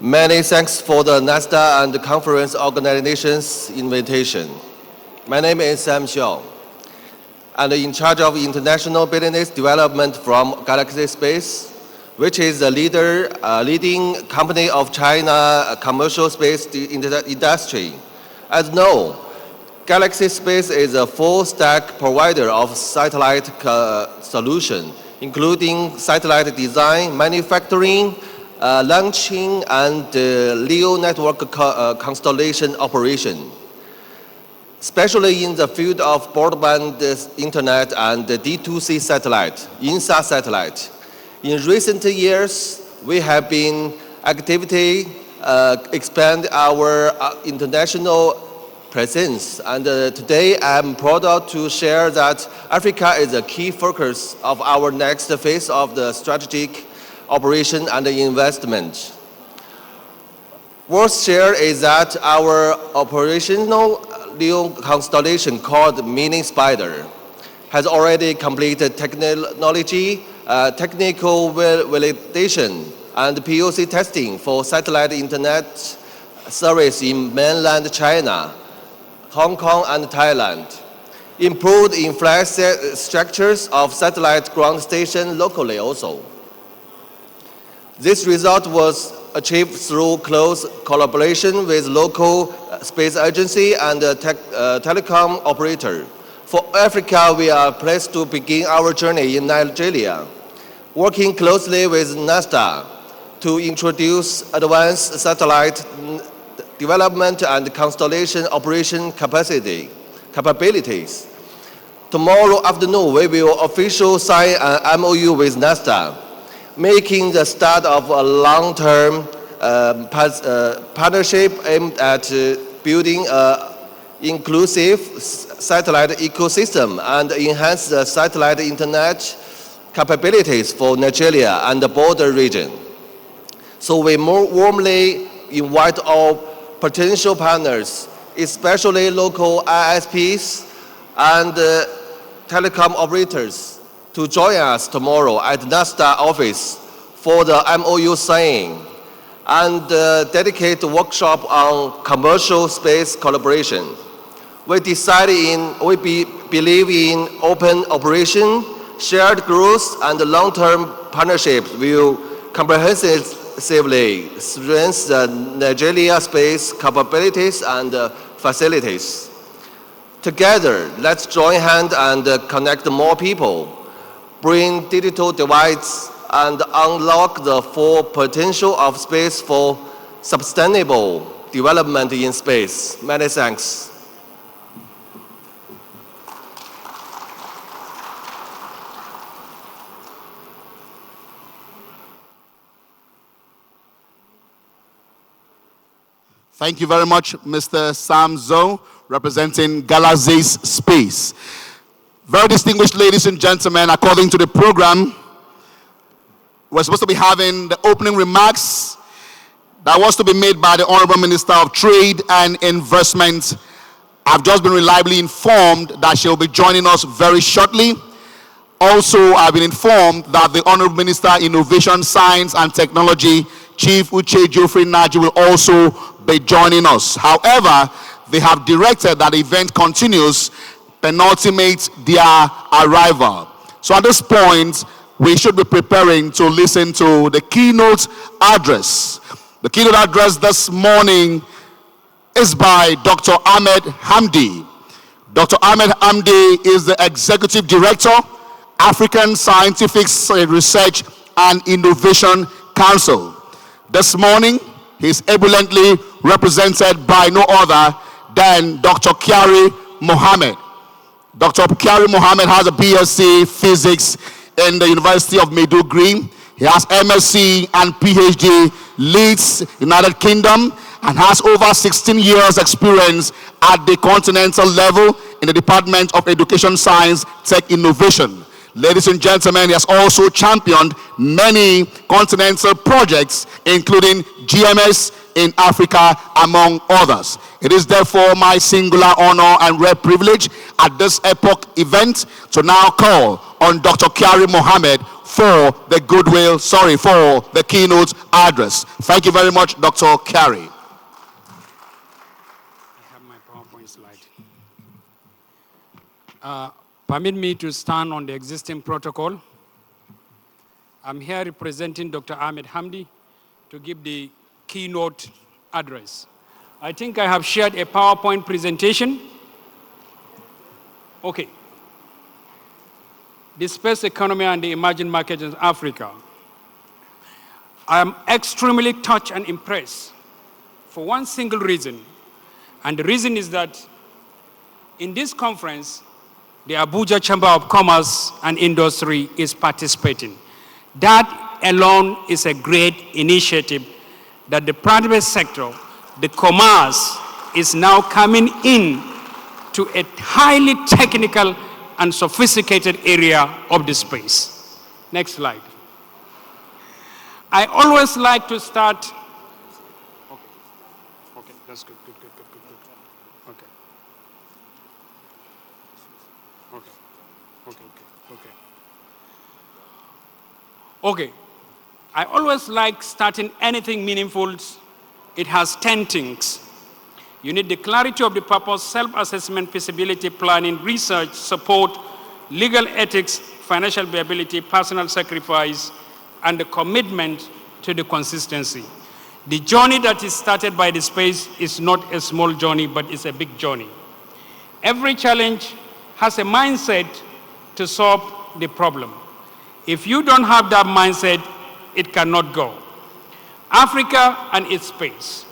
Many thanks for the NASDA and the Conference Organization's invitation. My name is Sam Xiao, and in charge of international business development from Galaxy Space, which is the leading company of China commercial space industry. As you know, Galaxy Space is a full-stack provider of satellite solution, including satellite design, manufacturing, launching, and LEO network constellation operation, especially in the field of broadband internet and D2C satellite, INSA satellite. In recent years, we have been actively expand our international presence, and today I'm proud to share that Africa is a key focus of our next phase of the strategic operation and investment. Worth share is that our operational LEO constellation called Mini Spider has already completed technical validation and POC testing for satellite internet service in mainland China, Hong Kong, and Thailand. Improved in-flight structures of satellite ground station locally also. This result was achieved through close collaboration with local space agency and telecom operator. For Africa, we are pleased to begin our journey in Nigeria, working closely with NASDA to introduce advanced satellite development and constellation operation capabilities. Tomorrow afternoon, we will officially sign an MOU with NASDA, making the start of a long-term partnership aimed at building an inclusive satellite ecosystem and enhance the satellite internet capabilities for Nigeria and the border region. So we more warmly invite all potential partners, especially local ISPs and telecom operators, to join us tomorrow at NASDA office for the MOU signing. and dedicate a workshop on commercial space collaboration. We believe in open operation, shared growth, and long-term partnerships will comprehensively strengthen Nigeria space capabilities and facilities. Together, let's join hands and connect more people, bring digital divides, and unlock the full potential of space for sustainable development in space. Many thanks. Thank you very much, Mr. Sam Zoe, representing Galaxy's Space. Very distinguished ladies and gentlemen, according to the program, we're supposed to be having the opening remarks that was to be made by the Honorable Minister of Trade and Investment. I've just been reliably informed that she'll be joining us very shortly. Also, I've been informed that the Honorable Minister, Innovation, Science and Technology, Chief Uche Geoffrey Naji, will also be joining us. However, they have directed that the event continues penultimate their arrival. So at this point, we should be preparing to listen to the keynote address. The keynote address this morning is by Dr. Ahmed Hamdi. Dr. Ahmed Hamdi is the Executive Director, African Scientific Research and Innovation Council. This morning, he is ebulliently represented by no other than Dr. Kyari Mohammed. Dr. Kyari Mohammed has a BSc Physics in the University of Maiduguri. He has MSc and PhD, Leeds, United Kingdom, and has over 16 years experience at the continental level in the Department of Education, Science, Tech, Innovation. Ladies and gentlemen, he has also championed many continental projects, including GMS in Africa, among others. It is therefore my singular honor and rare privilege at this epoch event to now call on Dr. Kyari Mohammed for the keynote address. Thank you very much, Dr. Kyari. I have my PowerPoint slide. Permit me to stand on the existing protocol. I'm here representing Dr. Ahmed Hamdi to give the keynote address. I think I have shared a PowerPoint presentation. Okay. The space economy and the emerging markets in Africa. I am extremely touched and impressed for one single reason. And the reason is that in this conference, the Abuja Chamber of Commerce and Industry is participating. That alone is a great initiative that the private sector, the commerce, is now coming in to a highly technical and sophisticated area of the space. Next slide. I always like to start. Okay, that's good. Okay. I always like starting anything meaningful. It has 10 things. You need the clarity of the purpose, self-assessment, feasibility, planning, research, support, legal ethics, financial viability, personal sacrifice, and the commitment to the consistency. The journey that is started by the space is not a small journey, but it's a big journey. Every challenge has a mindset to solve the problem. If you don't have that mindset, it cannot go. Africa and its space.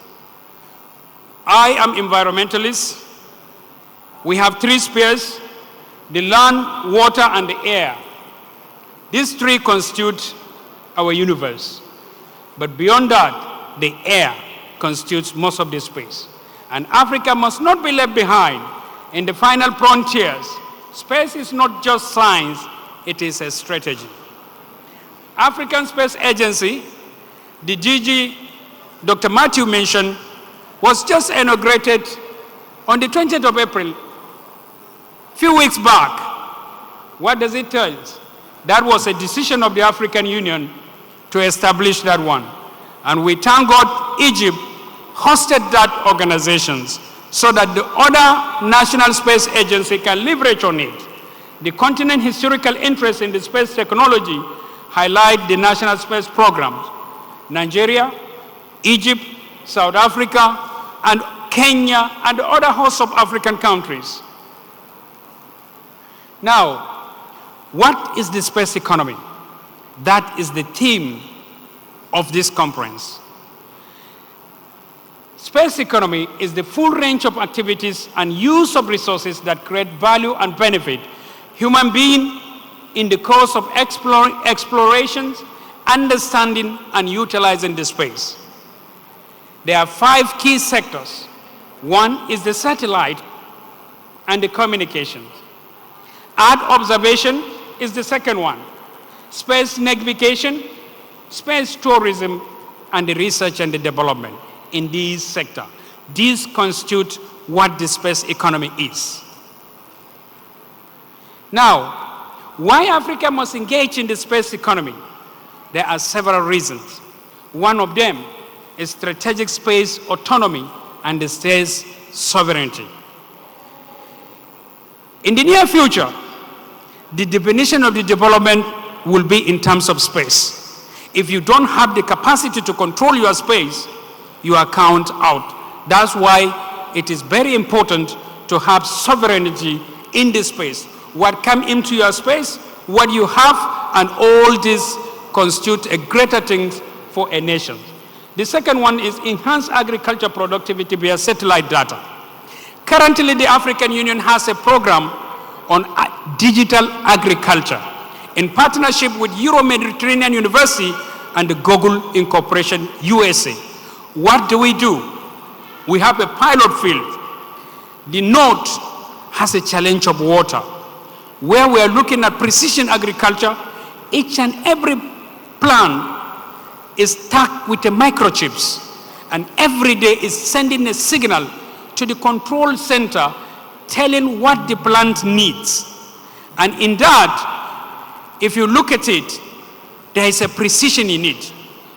I am environmentalist. We have three spheres: the land, water, and the air. These three constitute our universe. But beyond that, the air constitutes most of the space. And Africa must not be left behind in the final frontiers. Space is not just science, it is a strategy. African Space Agency, the DG Dr. Matthew mentioned, was just inaugurated on the 20th of April, a few weeks back. What does it tell us? That was a decision of the African Union to establish that one. And we thank God Egypt hosted that organizations so that the other national space agency can leverage on it. The continent historical interest in the space technology highlight the national space programs. Nigeria, Egypt, South Africa, and Kenya, and other hosts of African countries. Now, what is the space economy? That is the theme of this conference. Space economy is the full range of activities and use of resources that create value and benefit human beings in the course of explorations, understanding, and utilizing the space. There are 5 key sectors. One is the satellite and the communications. Earth observation is the second one. Space navigation, space tourism, and the research and the development in these sectors. These constitute what the space economy is. Now, why Africa must engage in the space economy? There are several reasons. One of them is strategic space autonomy and the space sovereignty. In the near future, the definition of the development will be in terms of space. If you don't have the capacity to control your space, you are count out. That's why it is very important to have sovereignty in this space. What comes into your space, what you have, and all this constitute a greater thing for a nation. The second one is enhanced agriculture productivity via satellite data. Currently, the African Union has a program on digital agriculture in partnership with Euro-Mediterranean University and the Google Incorporation USA. What do? We have a pilot field. The North has a challenge of water, where we are looking at precision agriculture. Each and every plant is tagged with the microchips, and every day is sending a signal to the control center telling what the plant needs. And in that, if you look at it, there is a precision in it.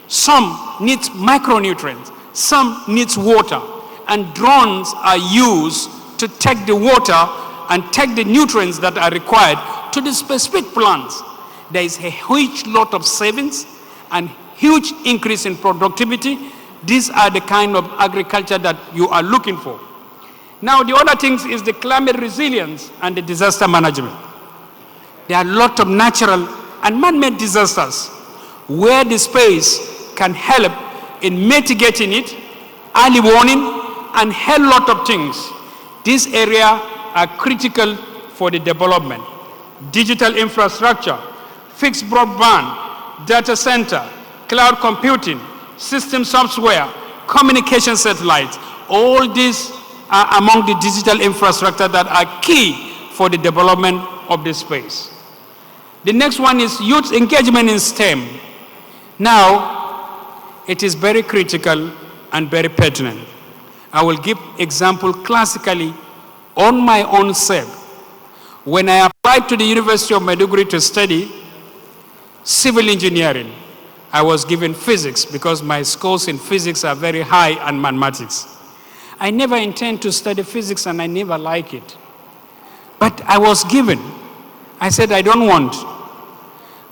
Some needs micronutrients, some needs water, and drones are used to take the water and take the nutrients that are required to the specific plants. There is a huge lot of savings and huge increase in productivity. These are the kind of agriculture that you are looking for. Now, the other things is the climate resilience and the disaster management. There are a lot of natural and man-made disasters where the space can help in mitigating it, early warning, and a hell lot of things. These areas are critical for the development. Digital infrastructure, fixed broadband, data center, cloud computing, system software, communication satellites, all these are among the digital infrastructure that are key for the development of the space. The next one is youth engagement in STEM. Now, it is very critical and very pertinent. I will give example classically on my own self. When I applied to the University of Maiduguri to study civil engineering, I was given physics because my scores in physics are very high and mathematics. I never intend to study physics and I never like it. But I was given. I said I don't want.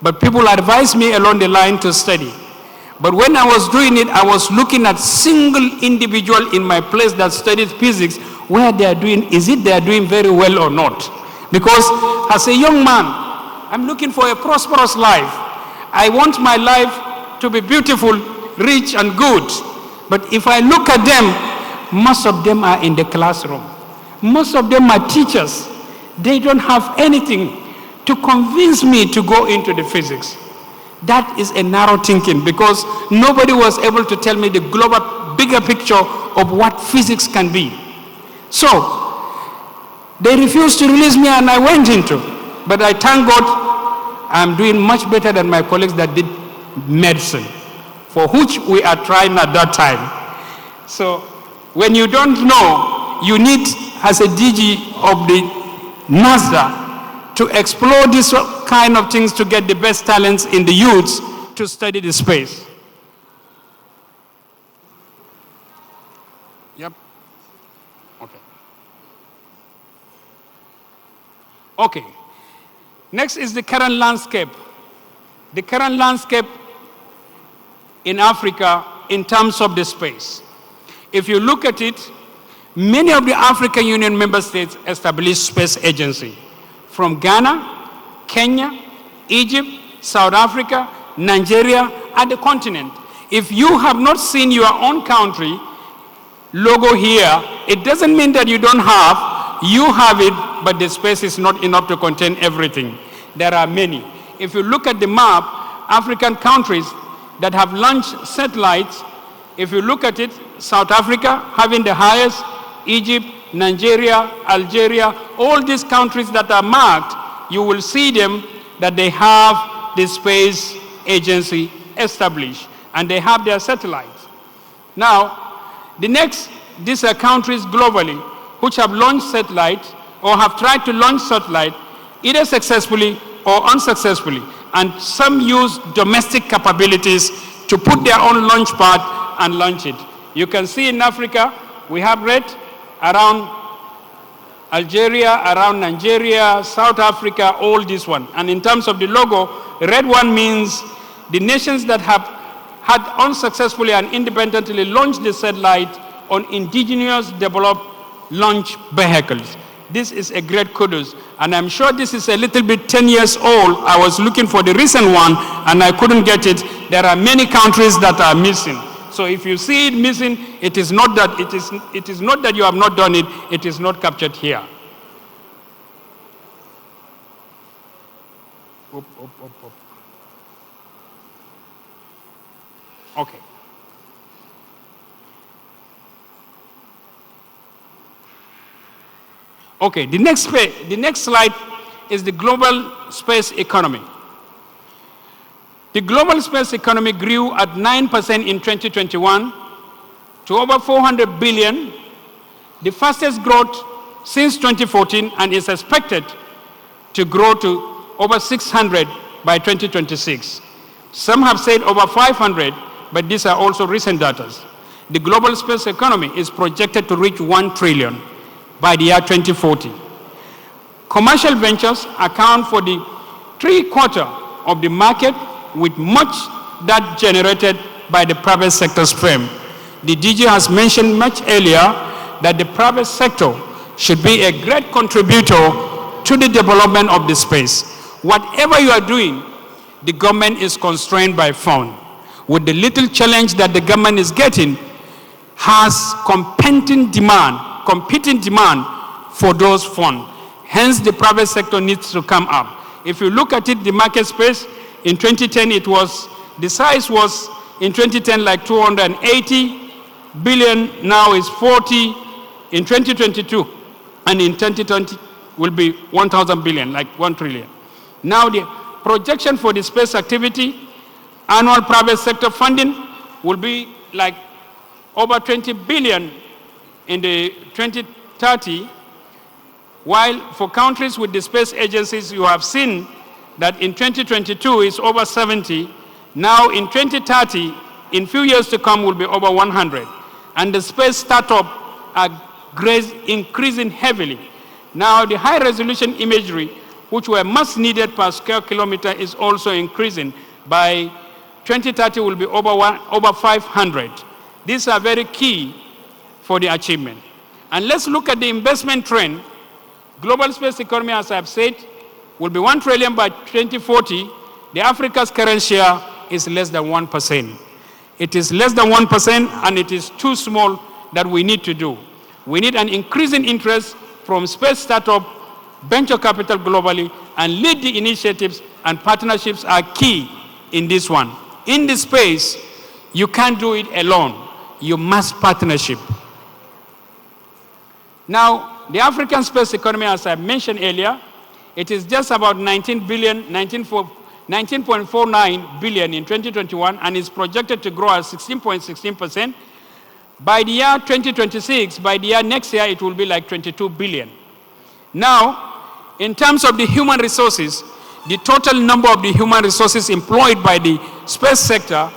But people advised me along the line to study. But when I was doing it, I was looking at single individual in my place that studied physics, where they are doing, is it they are doing very well or not? Because as a young man, I'm looking for a prosperous life. I want my life to be beautiful, rich, and good. But if I look at them, most of them are in the classroom. Most of them are teachers. They don't have anything to convince me to go into the physics. That is a narrow thinking because nobody was able to tell me the global, bigger picture of what physics can be. So, they refused to release me and I went into. But I thank God I'm doing much better than my colleagues that did medicine, for which we are trying at that time. So, when you don't know, you need, as a DG of the NASA, to explore these kind of things to get the best talents in the youths to study the space. Yep. Okay. Okay. Next is the current landscape. The current landscape in Africa in terms of the space. If you look at it, many of the African Union member states established space agency. From Ghana, Kenya, Egypt, South Africa, Nigeria, and the continent. If you have not seen your own country logo here, it doesn't mean that you don't have, you have it, but the space is not enough to contain everything. There are many. If you look at the map, African countries that have launched satellites, if you look at it, South Africa having the highest, Egypt, Nigeria, Algeria, all these countries that are marked, you will see them that they have the space agency established and they have their satellites. Now, these are countries globally which have launched satellites or have tried to launch satellite either successfully or unsuccessfully, and some use domestic capabilities to put their own launch pad and launch it. You can see in Africa, we have red around Algeria, around Nigeria, South Africa, all this one. And in terms of the logo, red one means the nations that have had unsuccessfully and independently launched the satellite on indigenous developed launch vehicles. This is a great kudos, and I'm sure this is a little bit 10 years old. I was looking for the recent one, and I couldn't get it. There are many countries that are missing. So if you see it missing, it is not that it is not that you have not done it. It is not captured here. Okay. Okay, the next slide is the global space economy. The global space economy grew at 9% in 2021 to over 400 billion, the fastest growth since 2014, and is expected to grow to over 600 by 2026. Some have said over 500, but these are also recent data. The global space economy is projected to reach 1 trillion by the year 2040. Commercial ventures account for the 3/4 of the market, with much that generated by the private sector stream. The DG has mentioned much earlier that the private sector should be a great contributor to the development of the space. Whatever you are doing, the government is constrained by fund. With the little challenge that the government is getting, has competing demand for those funds. Hence, the private sector needs to come up. If you look at it, the market space, in 2010, the size was, in 2010, like 280 billion, now is 40 in 2022, and in 2020 will be 1,000 billion, like 1 trillion. Now, the projection for the space activity, annual private sector funding will be like over 20 billion in the 2030, while for countries with the space agencies, you have seen that in 2022 is over 70. Now in 2030, in few years to come, will be over 100. And the space startup are increasing heavily. Now the high resolution imagery, which were much needed per square kilometer, is also increasing. By 2030 will be over 500. These are very key for the achievement. And let's look at the investment trend. Global space economy, as I've said, will be 1 trillion by 2040. The Africa's current share is less than 1%. It is less than 1%, and it is too small that we need to do. We need an increasing interest from space startup, venture capital globally, and lead the initiatives, and partnerships are key in this one. In this space, you can't do it alone. You must partnership. Now, the African space economy, as I mentioned earlier, it is just about 19.49 billion in 2021, and is projected to grow at 16.16%. By the year 2026, by the year next year, it will be like 22 billion. Now, in terms of the human resources, the total number of the human resources employed by the space sector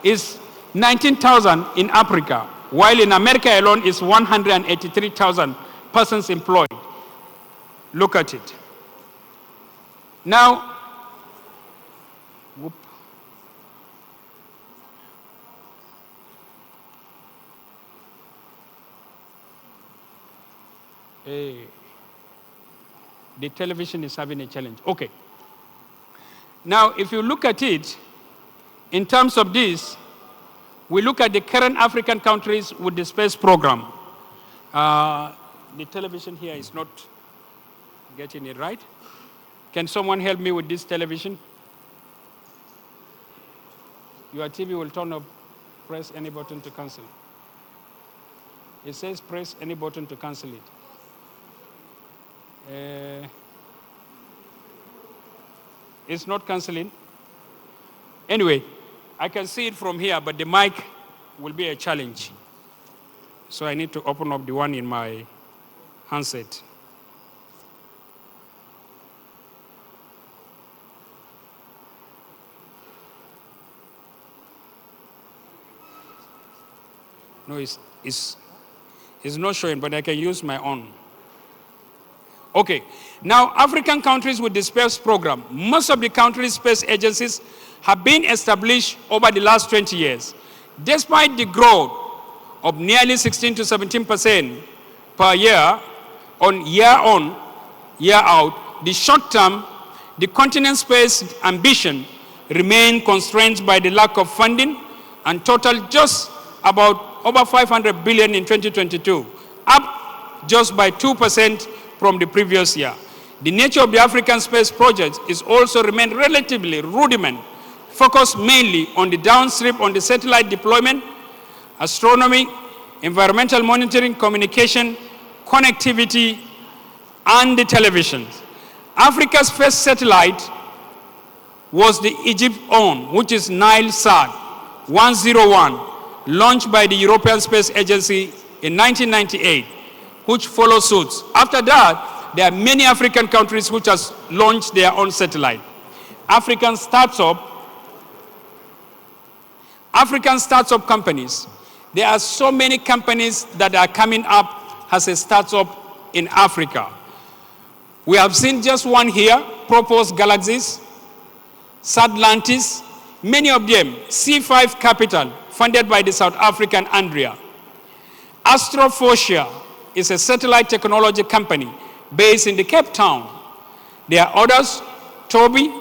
is 19,000 in Africa, while in America alone is 183,000 persons employed. Look at it. Now, the television is having a challenge. Okay. Now, if you look at it, in terms of this, we look at the current African countries with the space program. The television here is not getting it right. Can someone help me with this television? Your TV will turn up. Press any button to cancel. It says press any button to cancel it. It's not canceling. Anyway, I can see it from here, but the mic will be a challenge. So I need to open up the one in my handset. No, it's not showing, but I can use my own. Okay, now African countries with the space program, most of the countries' space agencies have been established over the last 20 years. Despite the growth of nearly 16 to 17% per year, year out, the short term, the continent space ambition remain constrained by the lack of funding and total just about over 500 billion in 2022, up just by 2% from the previous year. The nature of the African space project is also remained relatively rudiment, focused mainly on the downstream on the satellite deployment, astronomy, environmental monitoring, communication, connectivity, and the television. Africa's first satellite was the Egypt-owned, which is NileSat 101, launched by the European Space Agency in 1998, which follows suit. After that, there are many African countries which have launched their own satellite. African startup companies. There are so many companies that are coming up as a startup in Africa. We have seen just one here, Proposed Galaxies, Satlantis, many of them, C5 Capital, funded by the South African Andrea. Astrofocia is a satellite technology company based in the Cape Town. There are others, Toby,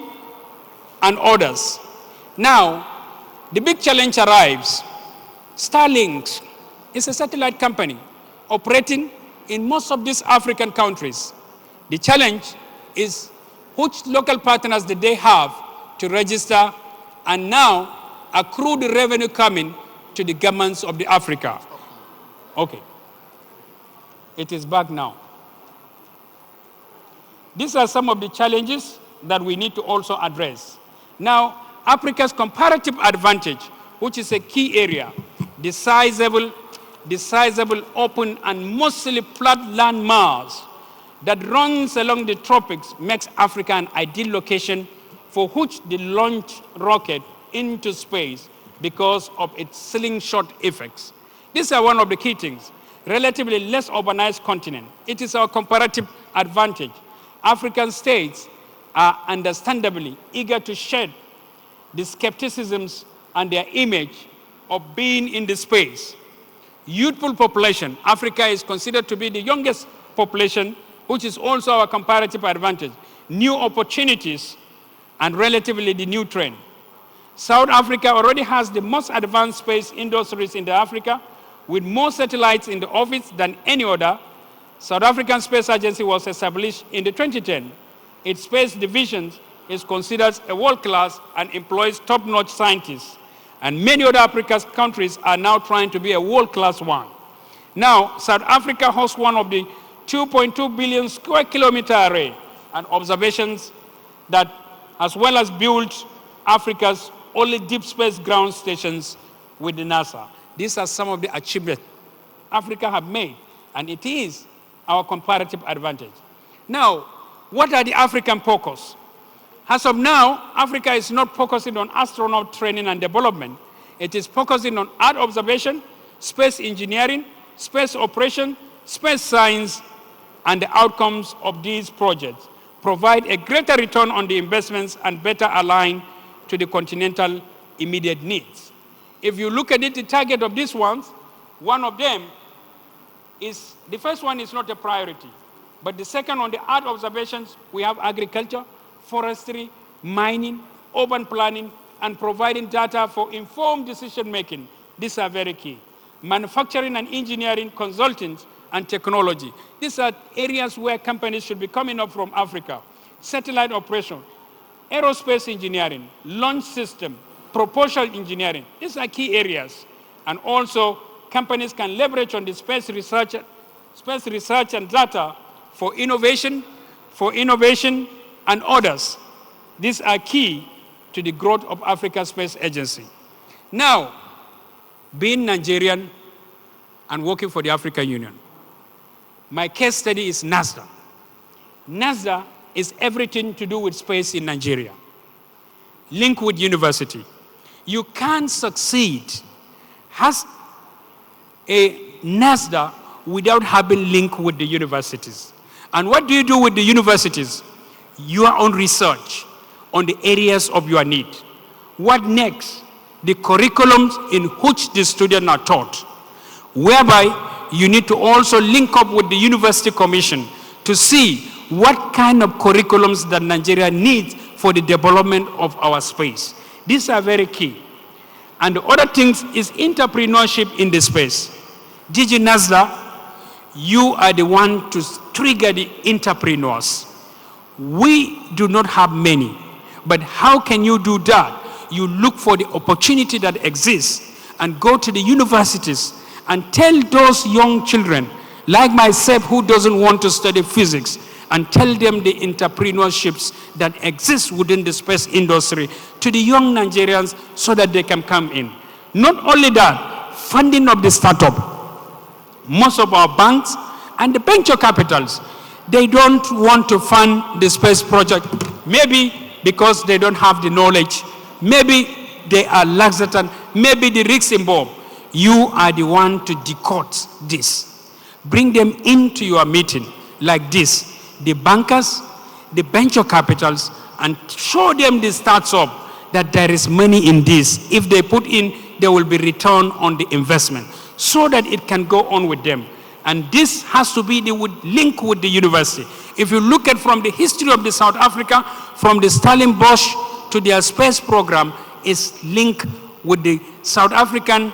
and others. Now, the big challenge arrives. Starlink is a satellite company operating in most of these African countries. The challenge is which local partners did they have to register and now accrue the revenue coming to the governments of the Africa. Okay. It is back now. These are some of the challenges that we need to also address. Now, Africa's comparative advantage, which is a key area, the sizable open and mostly flat land mass that runs along the tropics makes Africa an ideal location for which the launch rocket into space because of its slingshot effects. These are one of the key things. Relatively less urbanized continent. It is our comparative advantage. African states are understandably eager to shed the skepticisms and their image of being in the space. Youthful population. Africa is considered to be the youngest population, which is also our comparative advantage. New opportunities and relatively the new trend. South Africa already has the most advanced space industries in Africa, with more satellites in the orbit than any other. South African Space Agency was established in the 2010. Its space division is considered a world-class and employs top-notch scientists. And many other African countries are now trying to be a world-class one. Now, South Africa hosts one of the 2.2 billion square kilometer array and observations that, as well as built Africa's only deep space ground stations with the NASA. These are some of the achievements Africa have made, and it is our comparative advantage. Now, what are the African focus? As of now, Africa is not focusing on astronaut training and development. It is focusing on Earth observation, space engineering, space operation, space science, and the outcomes of these projects provide a greater return on the investments and better align to the continental immediate needs. If you look at it, the target of these ones, one of them is, the first one is not a priority, but the second on the art observations, we have agriculture, forestry, mining, urban planning, and providing data for informed decision making. These are very key. Manufacturing and engineering, consultants, and technology. These are areas where companies should be coming up from Africa. Satellite operation, aerospace engineering, launch system, propulsion engineering. These are key areas. And also, companies can leverage on the space research and data for innovation and others. These are key to the growth of Africa Space Agency. Now, being Nigerian and working for the African Union, my case study is NASDA. NASDA is everything to do with space in Nigeria. Link with university. You can't succeed as a NASDA without having link with the universities. And what do you do with the universities? Your own research on the areas of your need. What next? The curriculums in which the students are taught, whereby you need to also link up with the University Commission to see what kind of curriculums that Nigeria needs for the development of our space. These are very key. And the other things is entrepreneurship in the space. DG NASDA, you are the one to trigger the entrepreneurs. We do not have many, but how can you do that? You look for the opportunity that exists and go to the universities and tell those young children, like myself, who doesn't want to study physics, and tell them the entrepreneurships that exist within the space industry to the young Nigerians so that they can come in. Not only that, funding of the startup. Most of our banks and the venture capitals, they don't want to fund the space project, maybe because they don't have the knowledge, maybe they are laxative, maybe the risks involved. You are the one to decode this. Bring them into your meeting like this, the bankers, the venture capitals, and show them the startup that there is money in this. If they put in, there will be return on the investment so that it can go on with them. And this has to be the link with the university. If you look at from the history of the South Africa, from the Stellenbosch to their space program, is linked with the South African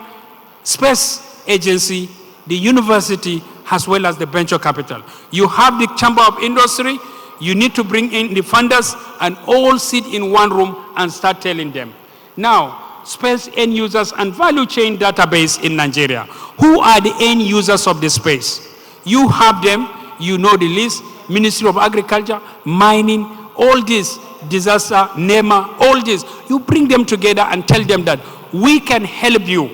Space Agency, the university, as well as the venture capital. You have the Chamber of Industry, you need to bring in the funders and all sit in one room and start telling them. Now, space end users and value chain database in Nigeria. Who are the end users of the space? You have them, you know the list, Ministry of Agriculture, mining, all this, disaster, NEMA, all this. You bring them together and tell them that we can help you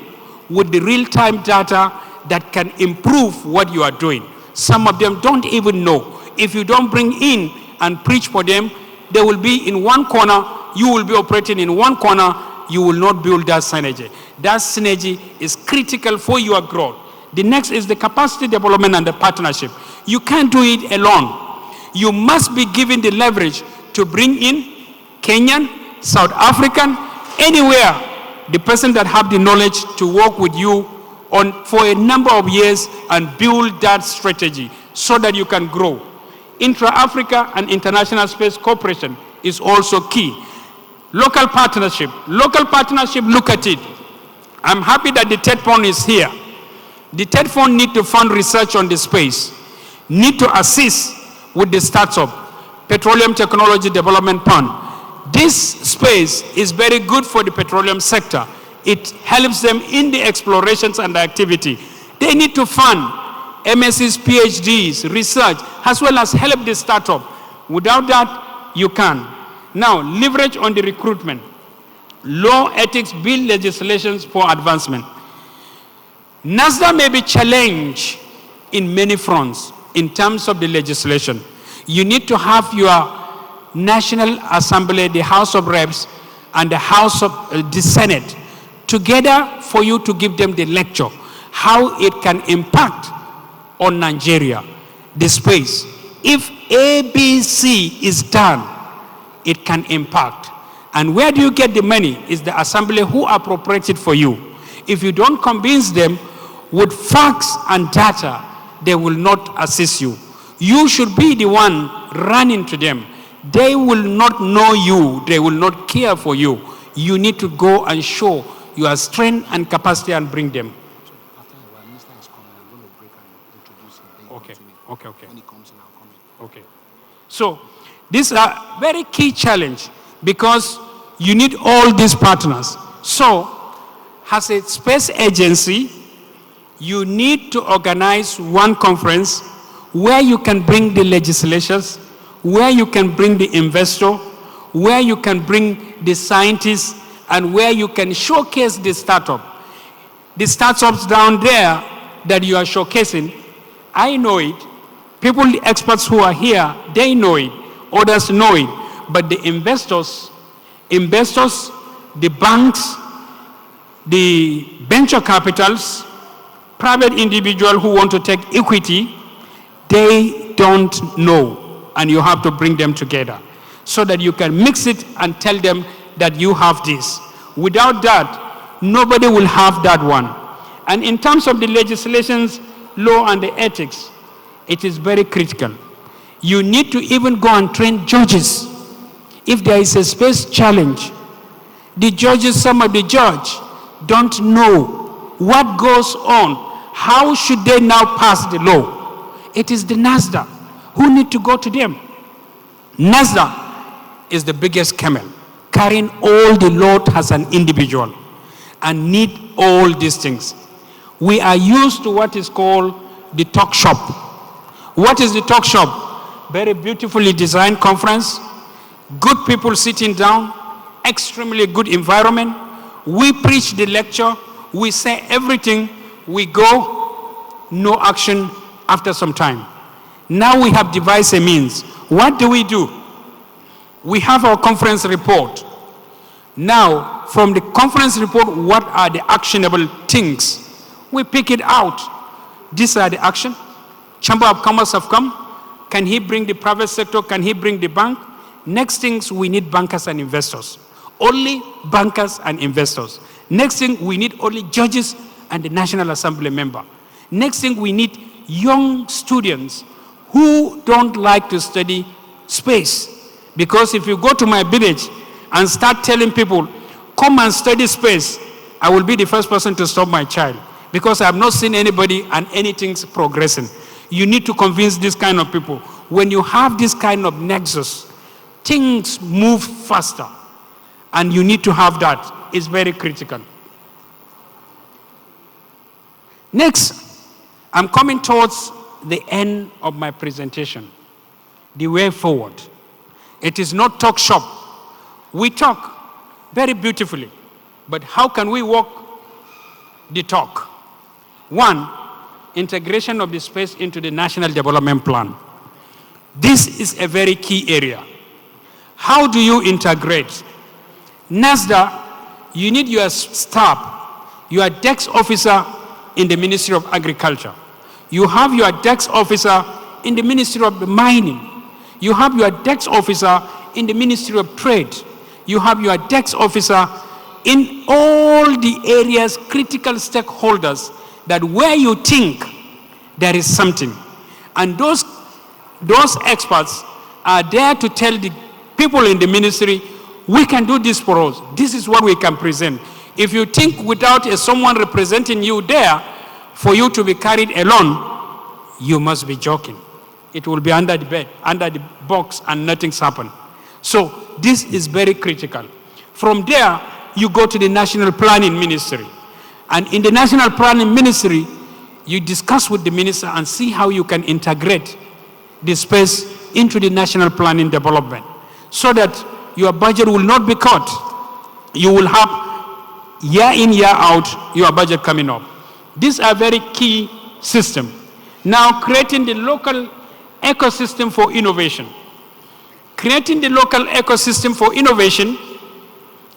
with the real-time data that can improve what you are doing. Some of them don't even know. If you don't bring in and preach for them, they will be in one corner, you will be operating in one corner, you will not build that synergy. That synergy is critical for your growth. The next is the capacity development and the partnership. You can't do it alone. You must be given the leverage to bring in Kenyan, South African, anywhere, the person that have the knowledge to work with you on for a number of years and build that strategy so that you can grow. Intra-Africa and international space cooperation is also key. Local partnership, look at it. I'm happy that the TED Fund is here. The TED Fund need to fund research on the space, need to assist with the startup, Petroleum Technology Development Fund. This space is very good for the petroleum sector. It helps them in the explorations and the activity. They need to fund MScs, PhDs, research, as well as help the startup. Without that, you can. Now, leverage on the recruitment. Law, ethics, bill legislations for advancement. NASDA may be challenged in many fronts in terms of the legislation. You need to have your National Assembly, the House of Reps, and the House of the Senate together for you to give them the lecture how it can impact on Nigeria, the space. If ABC is done, it can impact. And where do you get the money? Is the assembly who appropriates it for you. If you don't convince them with facts and data, they will not assist you. You should be the one running to them. They will not know you. They will not care for you. You need to go and show your strength and capacity and bring them. Okay. When he comes in, I'll come in. Okay. So, these are very key challenge because you need all these partners. So, as a space agency, you need to organize one conference where you can bring the legislators, where you can bring the investor, where you can bring the scientists, and where you can showcase the startup. The startups down there that you are showcasing, I know it. People, the experts who are here, they know it. Others know it. But the investors, the banks, the venture capitals, private individuals who want to take equity, they don't know. And you have to bring them together so that you can mix it and tell them that you have this. Without that, nobody will have that one. And in terms of the legislations, law, and the ethics, it is very critical. You need to even go and train judges. If there is a space challenge, the judges, some of the judges don't know what goes on. How should they now pass the law? It is the NASDA who need to go to them. NASDA is the biggest camel, carrying all the load as an individual and need all these things. We are used to what is called the talk shop. What is the talk shop? Very beautifully designed conference, good people sitting down, extremely good environment. We preach the lecture, we say everything, we go, no action after some time. Now we have devised a means. What do? We have our conference report. Now, from the conference report, what are the actionable things? We pick it out. These are the action. Chamber of Commerce have come. Can he bring the private sector? Can he bring the bank? Next things, we need bankers and investors. Only bankers and investors. Next thing, we need only judges and the National Assembly member. Next thing, we need young students who don't like to study space. Because if you go to my village and start telling people, come and study space, I will be the first person to stop my child. Because I have not seen anybody and anything's progressing. You need to convince this kind of people. When you have this kind of nexus, things move faster. And you need to have that. It's very critical. Next, I'm coming towards the end of my presentation. The way forward. It is not talk shop. We talk very beautifully. But how can we walk the talk? One, integration of the space into the National Development Plan. This is a very key area. How do you integrate? NASDA, you need your staff, your DEX officer in the Ministry of Agriculture. You have your DEX officer in the Ministry of Mining. You have your DEX officer in the Ministry of Trade. You have your DEX officer in all the areas, critical stakeholders, that where you think there is something. And those experts are there to tell the people in the ministry, we can do this for us. This is what we can present. If you think without someone representing you there, for you to be carried alone, you must be joking. It will be under the bed, under the box, and nothing's happened. So this is very critical. From there, you go to the National Planning Ministry. And in the National Planning Ministry, you discuss with the minister and see how you can integrate the space into the national planning development so that your budget will not be cut. You will have year in, year out, your budget coming up. These are very key systems. Now, creating the local ecosystem for innovation. Creating the local ecosystem for innovation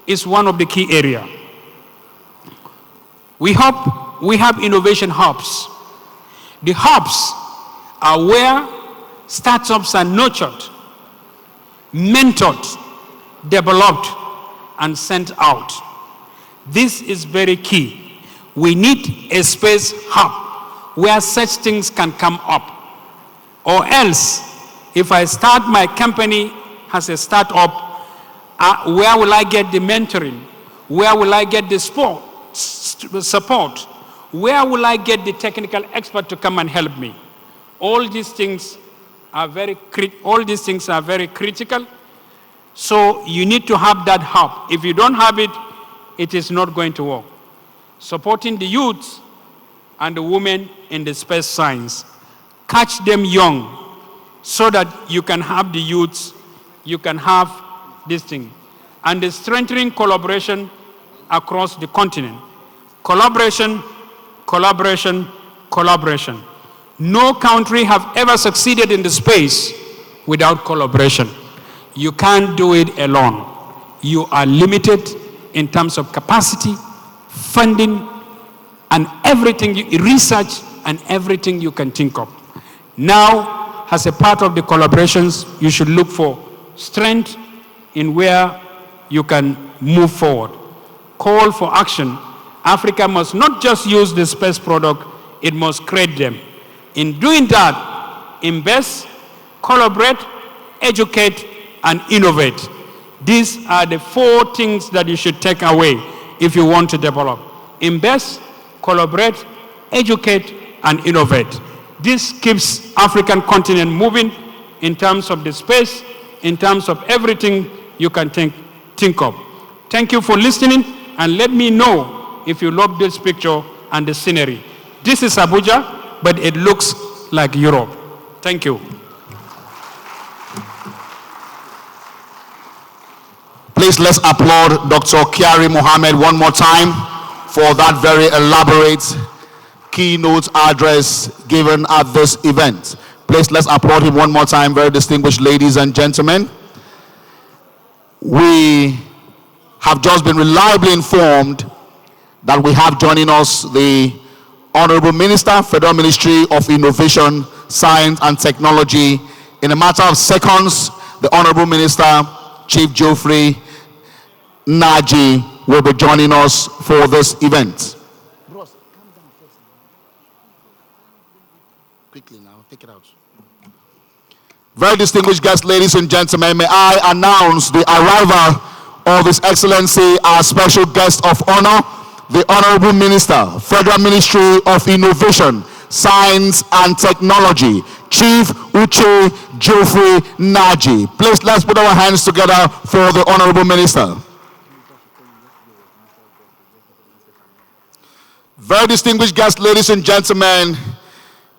is one of the key areas. We hope we have innovation hubs. The hubs are where startups are nurtured, mentored, developed, and sent out. This is very key. We need a space hub where such things can come up. Or else, if I start my company as a startup, where will I get the mentoring? Where will I get the support? Where will I get the technical expert to come and help me? All these things are very critical. So you need to have that hub. If you don't have it, it is not going to work. Supporting the youth and the women in the space science. Catch them young so that you can have the youths, you can have this thing. And the strengthening collaboration across the continent. Collaboration, collaboration, collaboration. No country have ever succeeded in the space without collaboration. You can't do it alone. You are limited in terms of capacity, funding, and everything, research, and everything you can think of. Now, as a part of the collaborations, you should look for strength in where you can move forward. Call for action. Africa must not just use the space product, it must create them. In doing that, invest, collaborate, educate, and innovate. These are the 4 things that you should take away if you want to develop. Invest, collaborate, educate, and innovate. This keeps African continent moving in terms of the space, in terms of everything you can think of. Thank you for listening, and let me know if you love this picture and the scenery. This is Abuja, but it looks like Europe. Thank you. Please let's applaud Dr. Kyari Mohammed one more time for that very elaborate keynote address given at this event. Please let's applaud him one more time, very distinguished ladies and gentlemen. We have just been reliably informed that we have joining us the Honorable Minister, Federal Ministry of Innovation, Science and Technology. In a matter of seconds, the Honorable Minister, Chief Geoffrey Naji, will be joining us for this event. Bros, calm down first. Quickly now, take it out. Very distinguished guests, ladies and gentlemen, may I announce the arrival of His Excellency, our special guest of honor, the Honorable Minister, Federal Ministry of Innovation, Science and Technology, Chief Uche Geoffrey Naji. Please let's put our hands together for the Honorable Minister. Very distinguished guests, ladies and gentlemen,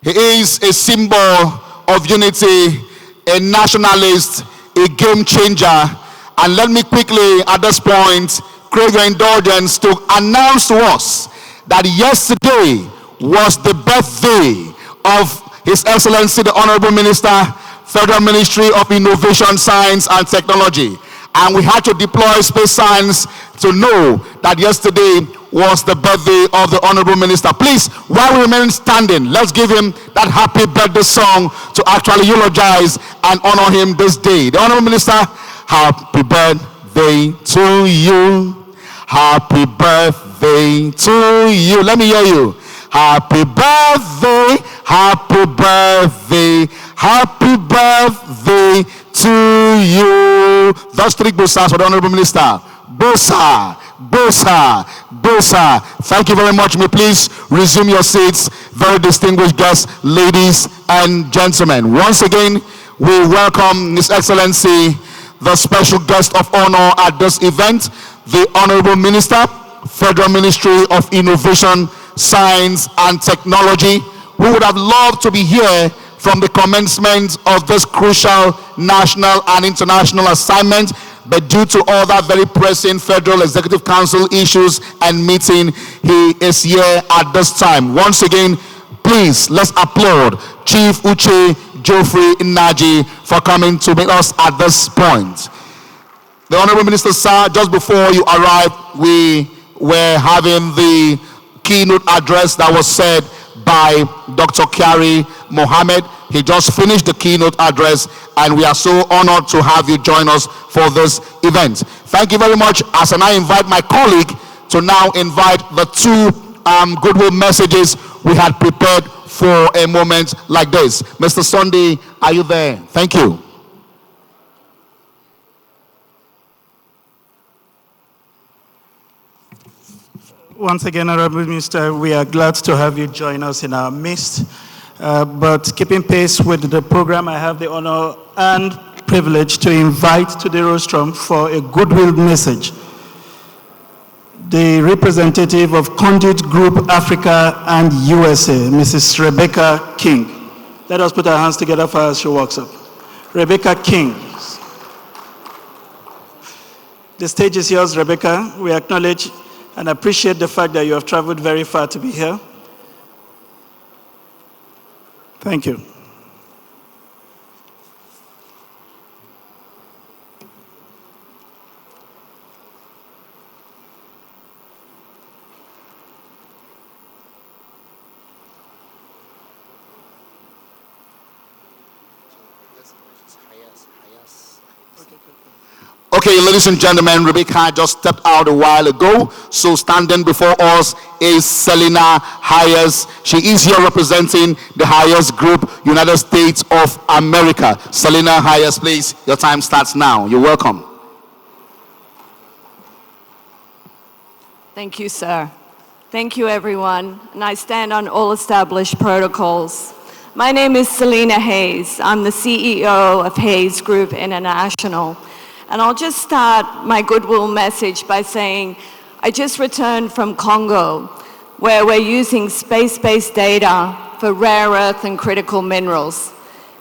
he is a symbol of unity, a nationalist, a game changer. And let me quickly, at this point, crave your indulgence to announce to us that yesterday was the birthday of His Excellency, the Honorable Minister, Federal Ministry of Innovation, Science and Technology. And we had to deploy space science to know that yesterday was the birthday of the Honorable Minister. Please, while we remain standing, let's give him that happy birthday song to actually eulogize and honor him this day. The Honorable Minister, happy birthday to you. Happy birthday to you. Let me hear you. Happy birthday, happy birthday, happy birthday to you. Those 3 bosas for the Honorable Minister. Bosa, bosa, bosa. Thank you very much. May please resume your seats. Very distinguished guests, ladies and gentlemen. Once again, we welcome His Excellency, the special guest of honor at this event, the Honorable Minister, Federal Ministry of Innovation, Science and Technology, who would have loved to be here from the commencement of this crucial national and international assignment, but due to other very pressing Federal Executive Council issues and meeting, he is here at this time. Once again, please let's applaud Chief Uche Geoffrey Naji for coming to meet us at this point. The Honorable Minister, sir, just before you arrived, we were having the keynote address that was said by Dr. Kyari Mohammed. He just finished the keynote address, and we are so honored to have you join us for this event. Thank you very much. As I now invite my colleague to now invite the two goodwill messages we had prepared for a moment like this. Mr. Sunday, are you there? Thank you. Once again, Honorable Minister, we are glad to have you join us in our midst. But keeping pace with the program, I have the honor and privilege to invite to the rostrum for a goodwill message the representative of Conduit Group Africa and USA, Mrs. Rebecca King. Let us put our hands together for her as she walks up. Rebecca King. The stage is yours, Rebecca. We acknowledge and appreciate the fact that you have traveled very far to be here. Thank you. Okay, ladies and gentlemen, Rebecca just stepped out a while ago. So standing before us is Selina Hayes. She is here representing the Hayes Group, United States of America. Selina Hayes, please, your time starts now. You're welcome. Thank you, sir. Thank you, everyone. And I stand on all established protocols. My name is Selina Hayes. I'm the CEO of Hayes Group International. And I'll just start my goodwill message by saying I just returned from Congo, where we're using space-based data for rare earth and critical minerals.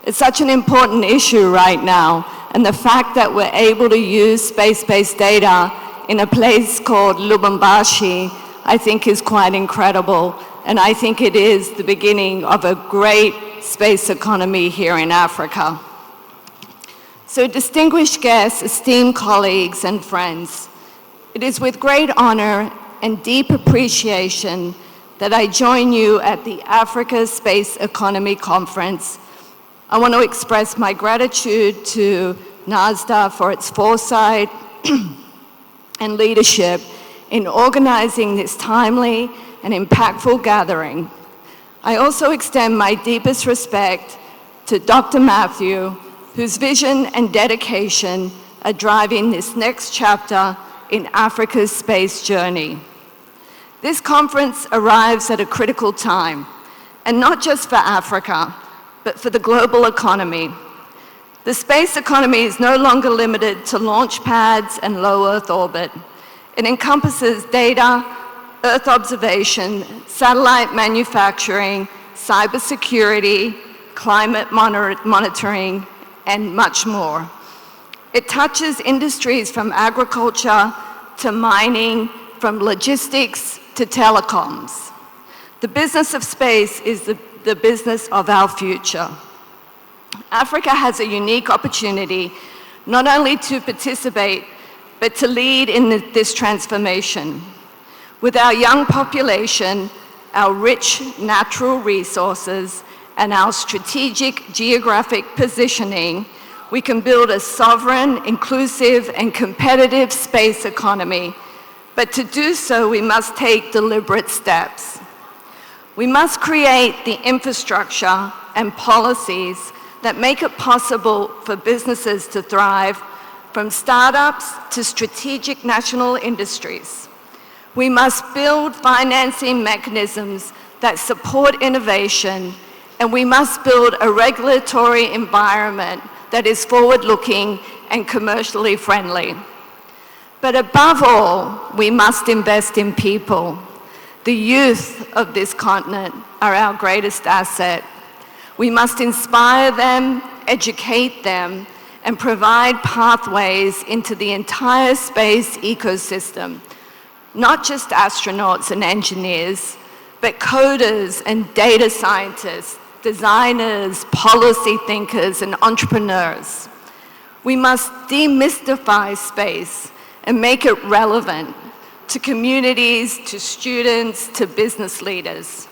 It's such an important issue right now, and the fact that we're able to use space-based data in a place called Lubumbashi, I think is quite incredible, and I think it is the beginning of a great space economy here in Africa. So distinguished guests, esteemed colleagues and friends, it is with great honor and deep appreciation that I join you at the Africa Space Economy Conference. I want to express my gratitude to NASDA for its foresight and leadership in organizing this timely and impactful gathering. I also extend my deepest respect to Dr. Matthew, whose vision and dedication are driving this next chapter in Africa's space journey. This conference arrives at a critical time, and not just for Africa, but for the global economy. The space economy is no longer limited to launch pads and low Earth orbit. It encompasses data, Earth observation, satellite manufacturing, cybersecurity, climate monitoring, and much more. It touches industries from agriculture to mining, from logistics to telecoms. The business of space is the business of our future. Africa has a unique opportunity not only to participate, but to lead in this transformation. With our young population, our rich natural resources, and our strategic geographic positioning, we can build a sovereign, inclusive, and competitive space economy. But to do so, we must take deliberate steps. We must create the infrastructure and policies that make it possible for businesses to thrive, from startups to strategic national industries. We must build financing mechanisms that support innovation, and we must build a regulatory environment that is forward-looking and commercially friendly. But above all, we must invest in people. The youth of this continent are our greatest asset. We must inspire them, educate them, and provide pathways into the entire space ecosystem. Not just astronauts and engineers, but coders and data scientists, designers, policy thinkers, and entrepreneurs. We must demystify space and make it relevant. to communities, to students, to business leaders.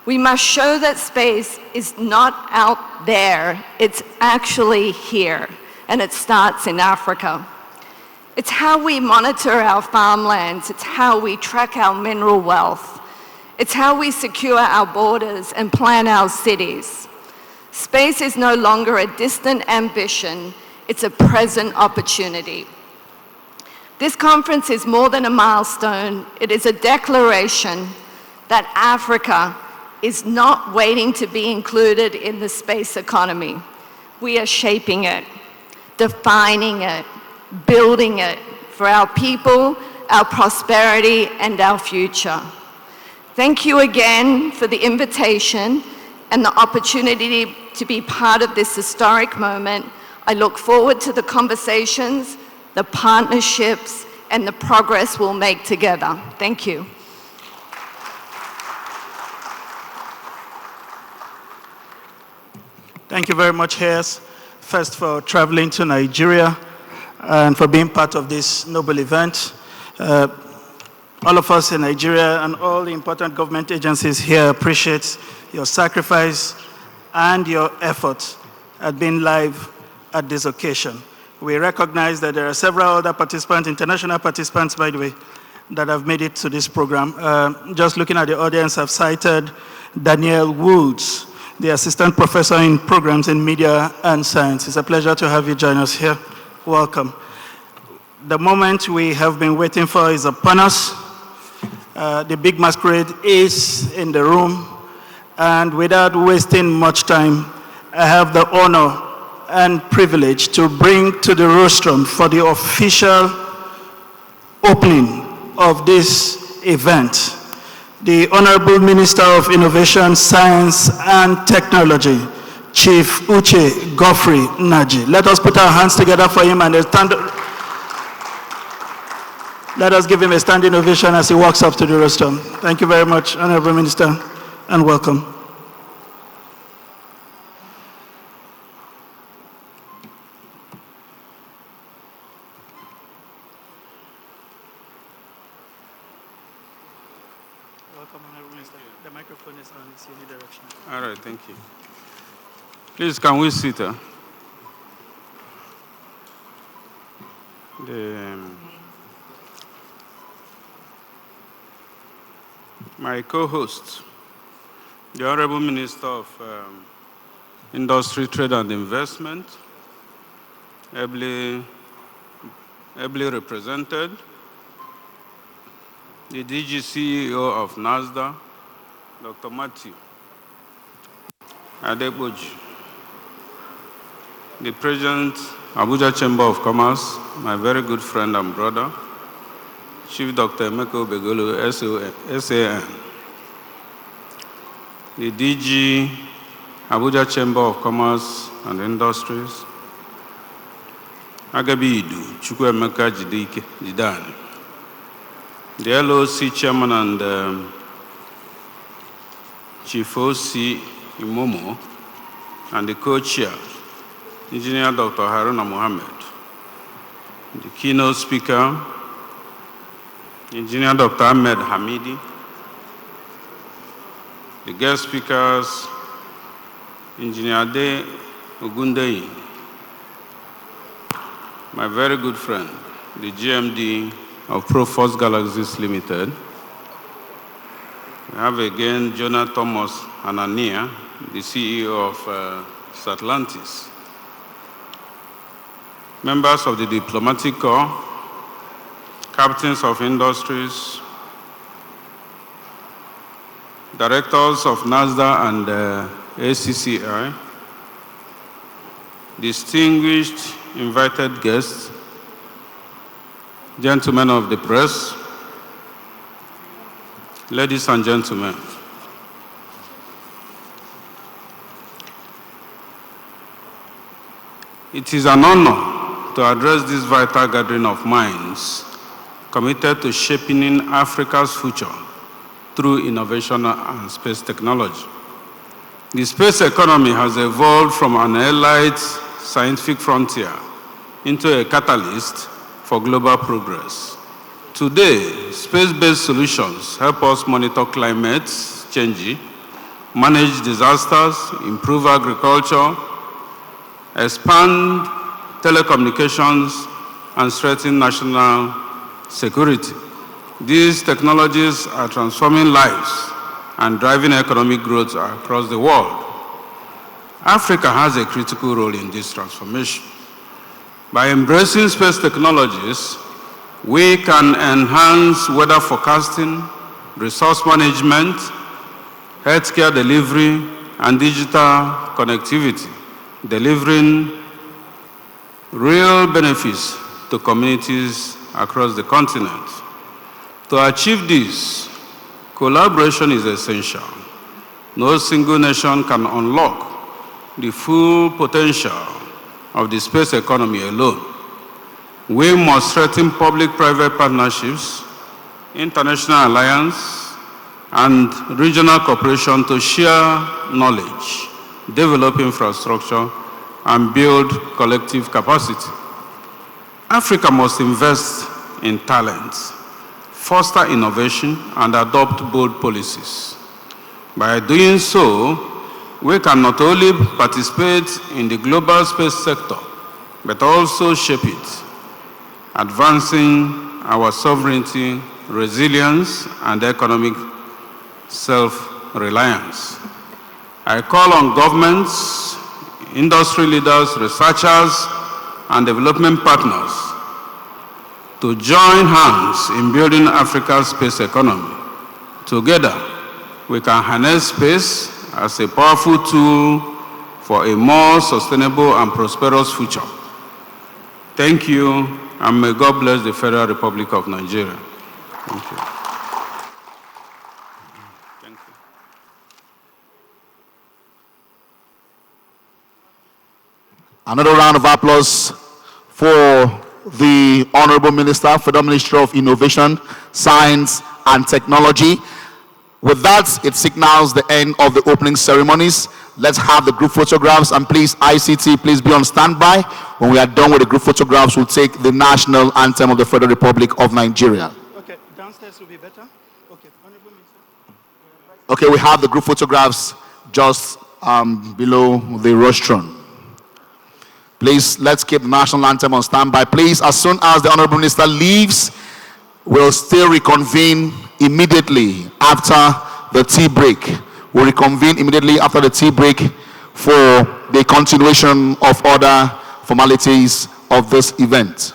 We must show that space is not out there, it's actually here, and it starts in Africa. It's how we monitor our farmlands, it's how we track our mineral wealth, it's how we secure our borders and plan our cities. Space is no longer a distant ambition, it's a present opportunity. This conference is more than a milestone, it is a declaration that Africa is not waiting to be included in the space economy. We are shaping it, defining it, building it for our people, our prosperity, and our future. Thank you again for the invitation and the opportunity to be part of this historic moment. I look forward to the conversations, the partnerships, and the progress we'll make together. Thank you. Thank you very much, Hayes, first for traveling to Nigeria and for being part of this noble event. All of us in Nigeria and all the important government agencies here appreciate your sacrifice and your effort at being live at this occasion. We recognize that there are several other participants, international participants, by the way, that have made it to this program. Just looking at the audience, I've cited Danielle Woods, the Assistant Professor in Programs in Media and Science. It's a pleasure to have you join us here. Welcome. The moment we have been waiting for is upon us. The big masquerade is in the room, and without wasting much time, I have the honor and privilege to bring to the rostrum for the official opening of this event the Honorable Minister of Innovation, Science and Technology, Chief Uche Godfrey Naji. Let us put our hands together for him and let us give him a standing ovation as he walks up to the rostrum. Thank you very much, Honorable Minister, and welcome. Welcome, Honorable Minister. The microphone is on its unidirectional. All right, thank you. Please, can we sit? My co-host, the Honorable Minister of Industry, Trade and Investment, ably represented, the DG CEO of NASDA, Dr. Matthew Adeboji, the President, Abuja Chamber of Commerce, my very good friend and brother, Chief Dr. Emeka Begolo, SAN, the DG, Abuja Chamber of Commerce and Industries, Agabi Idu, Chukwuemeka Jidani, the LOC Chairman and Chief OC Imomo, and the co-chair, Engineer Dr. Haruna Mohammed, the keynote speaker, Engineer Dr. Ahmed Hamidi, the guest speakers, Engineer Ade Ogundei, my very good friend, the GMD of Proforce Galaxies Limited. We have again Jonah Thomas Anania, the CEO of Satlantis. Members of the Diplomatic Corps, captains of industries, directors of NASDA and ACCI, distinguished invited guests, gentlemen of the press, ladies and gentlemen. It is an honor to address this vital gathering of minds committed to shaping Africa's future through innovation and space technology. The space economy has evolved from an elite scientific frontier into a catalyst for global progress. Today, space-based solutions help us monitor climate change, manage disasters, improve agriculture, expand telecommunications, and strengthen national security. These technologies are transforming lives and driving economic growth across the world. Africa has a critical role in this transformation. By embracing space technologies, we can enhance weather forecasting, resource management, healthcare delivery, and digital connectivity, delivering real benefits to communities across the continent. To achieve this, collaboration is essential. No single nation can unlock the full potential of the space economy alone. We must strengthen public-private partnerships, international alliance, and regional cooperation to share knowledge, develop infrastructure, and build collective capacity. Africa must invest in talent, foster innovation, and adopt bold policies. By doing so, we can not only participate in the global space sector, but also shape it, advancing our sovereignty, resilience, and economic self-reliance. I call on governments, industry leaders, researchers, and development partners to join hands in building Africa's space economy. Together, we can harness space as a powerful tool for a more sustainable and prosperous future. Thank you, and may God bless the Federal Republic of Nigeria. Thank you. Thank you. Another round of applause for the Honorable Minister, Federal Ministry of Innovation, Science and Technology. With that, it signals the end of the opening ceremonies. Let's have the group photographs, and please, ICT, please be on standby. When we are done with the group photographs, we'll take the national anthem of the Federal Republic of Nigeria. Okay, downstairs will be better. Okay, Honorable Minister. Okay, we have the group photographs just below the rostrum. Please, let's keep the national anthem on standby. Please, as soon as the Honorable Minister leaves, we'll still reconvene immediately after the tea break. We'll reconvene immediately after the tea break for the continuation of other formalities of this event.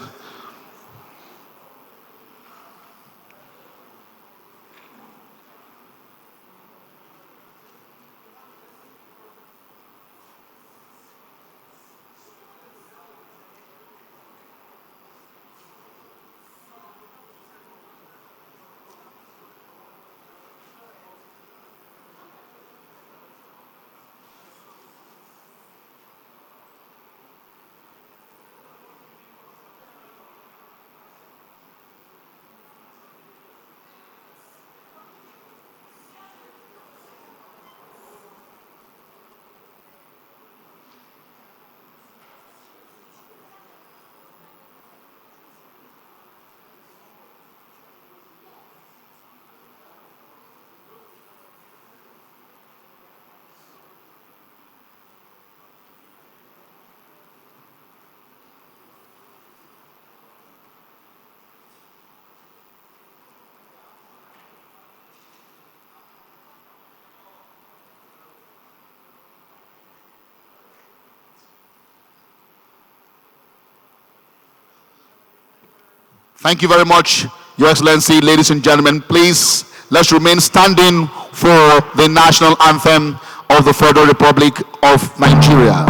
Thank you very much, Your Excellency. Ladies and gentlemen, please, let's remain standing for the national anthem of the Federal Republic of Nigeria.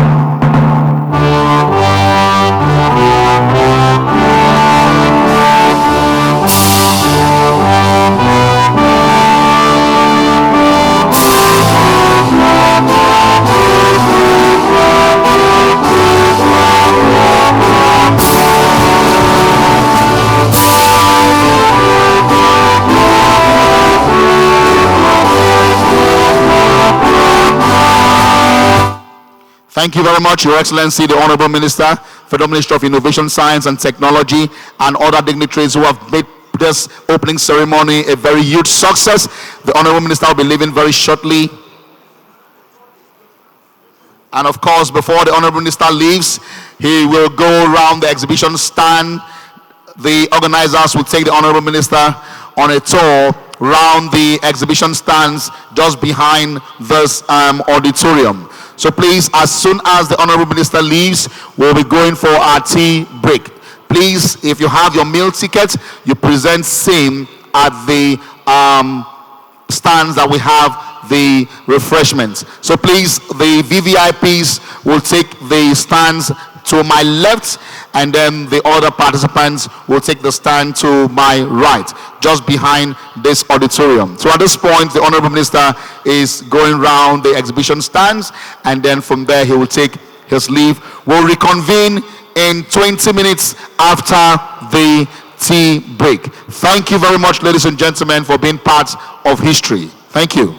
Thank you very much, Your Excellency, the Honorable Minister, Federal Ministry of Innovation, Science and Technology, and other dignitaries who have made this opening ceremony a very huge success. The Honorable Minister will be leaving very shortly. And of course, before the Honorable Minister leaves, he will go around the exhibition stand. The organizers will take the Honorable Minister on a tour around the exhibition stands just behind this auditorium. So please, as soon as the Honorable Minister leaves, we'll be going for our tea break. Please, if you have your meal ticket, you present same at the stands that we have the refreshments. So please, the VVIPs will take the stands to my left, and then the other participants will take the stand to my right, just behind this auditorium. So at this point, the Honorable Minister is going round the exhibition stands, and then from there he will take his leave. We'll reconvene in 20 minutes after the tea break. Thank you very much, ladies and gentlemen, for being part of history. Thank you.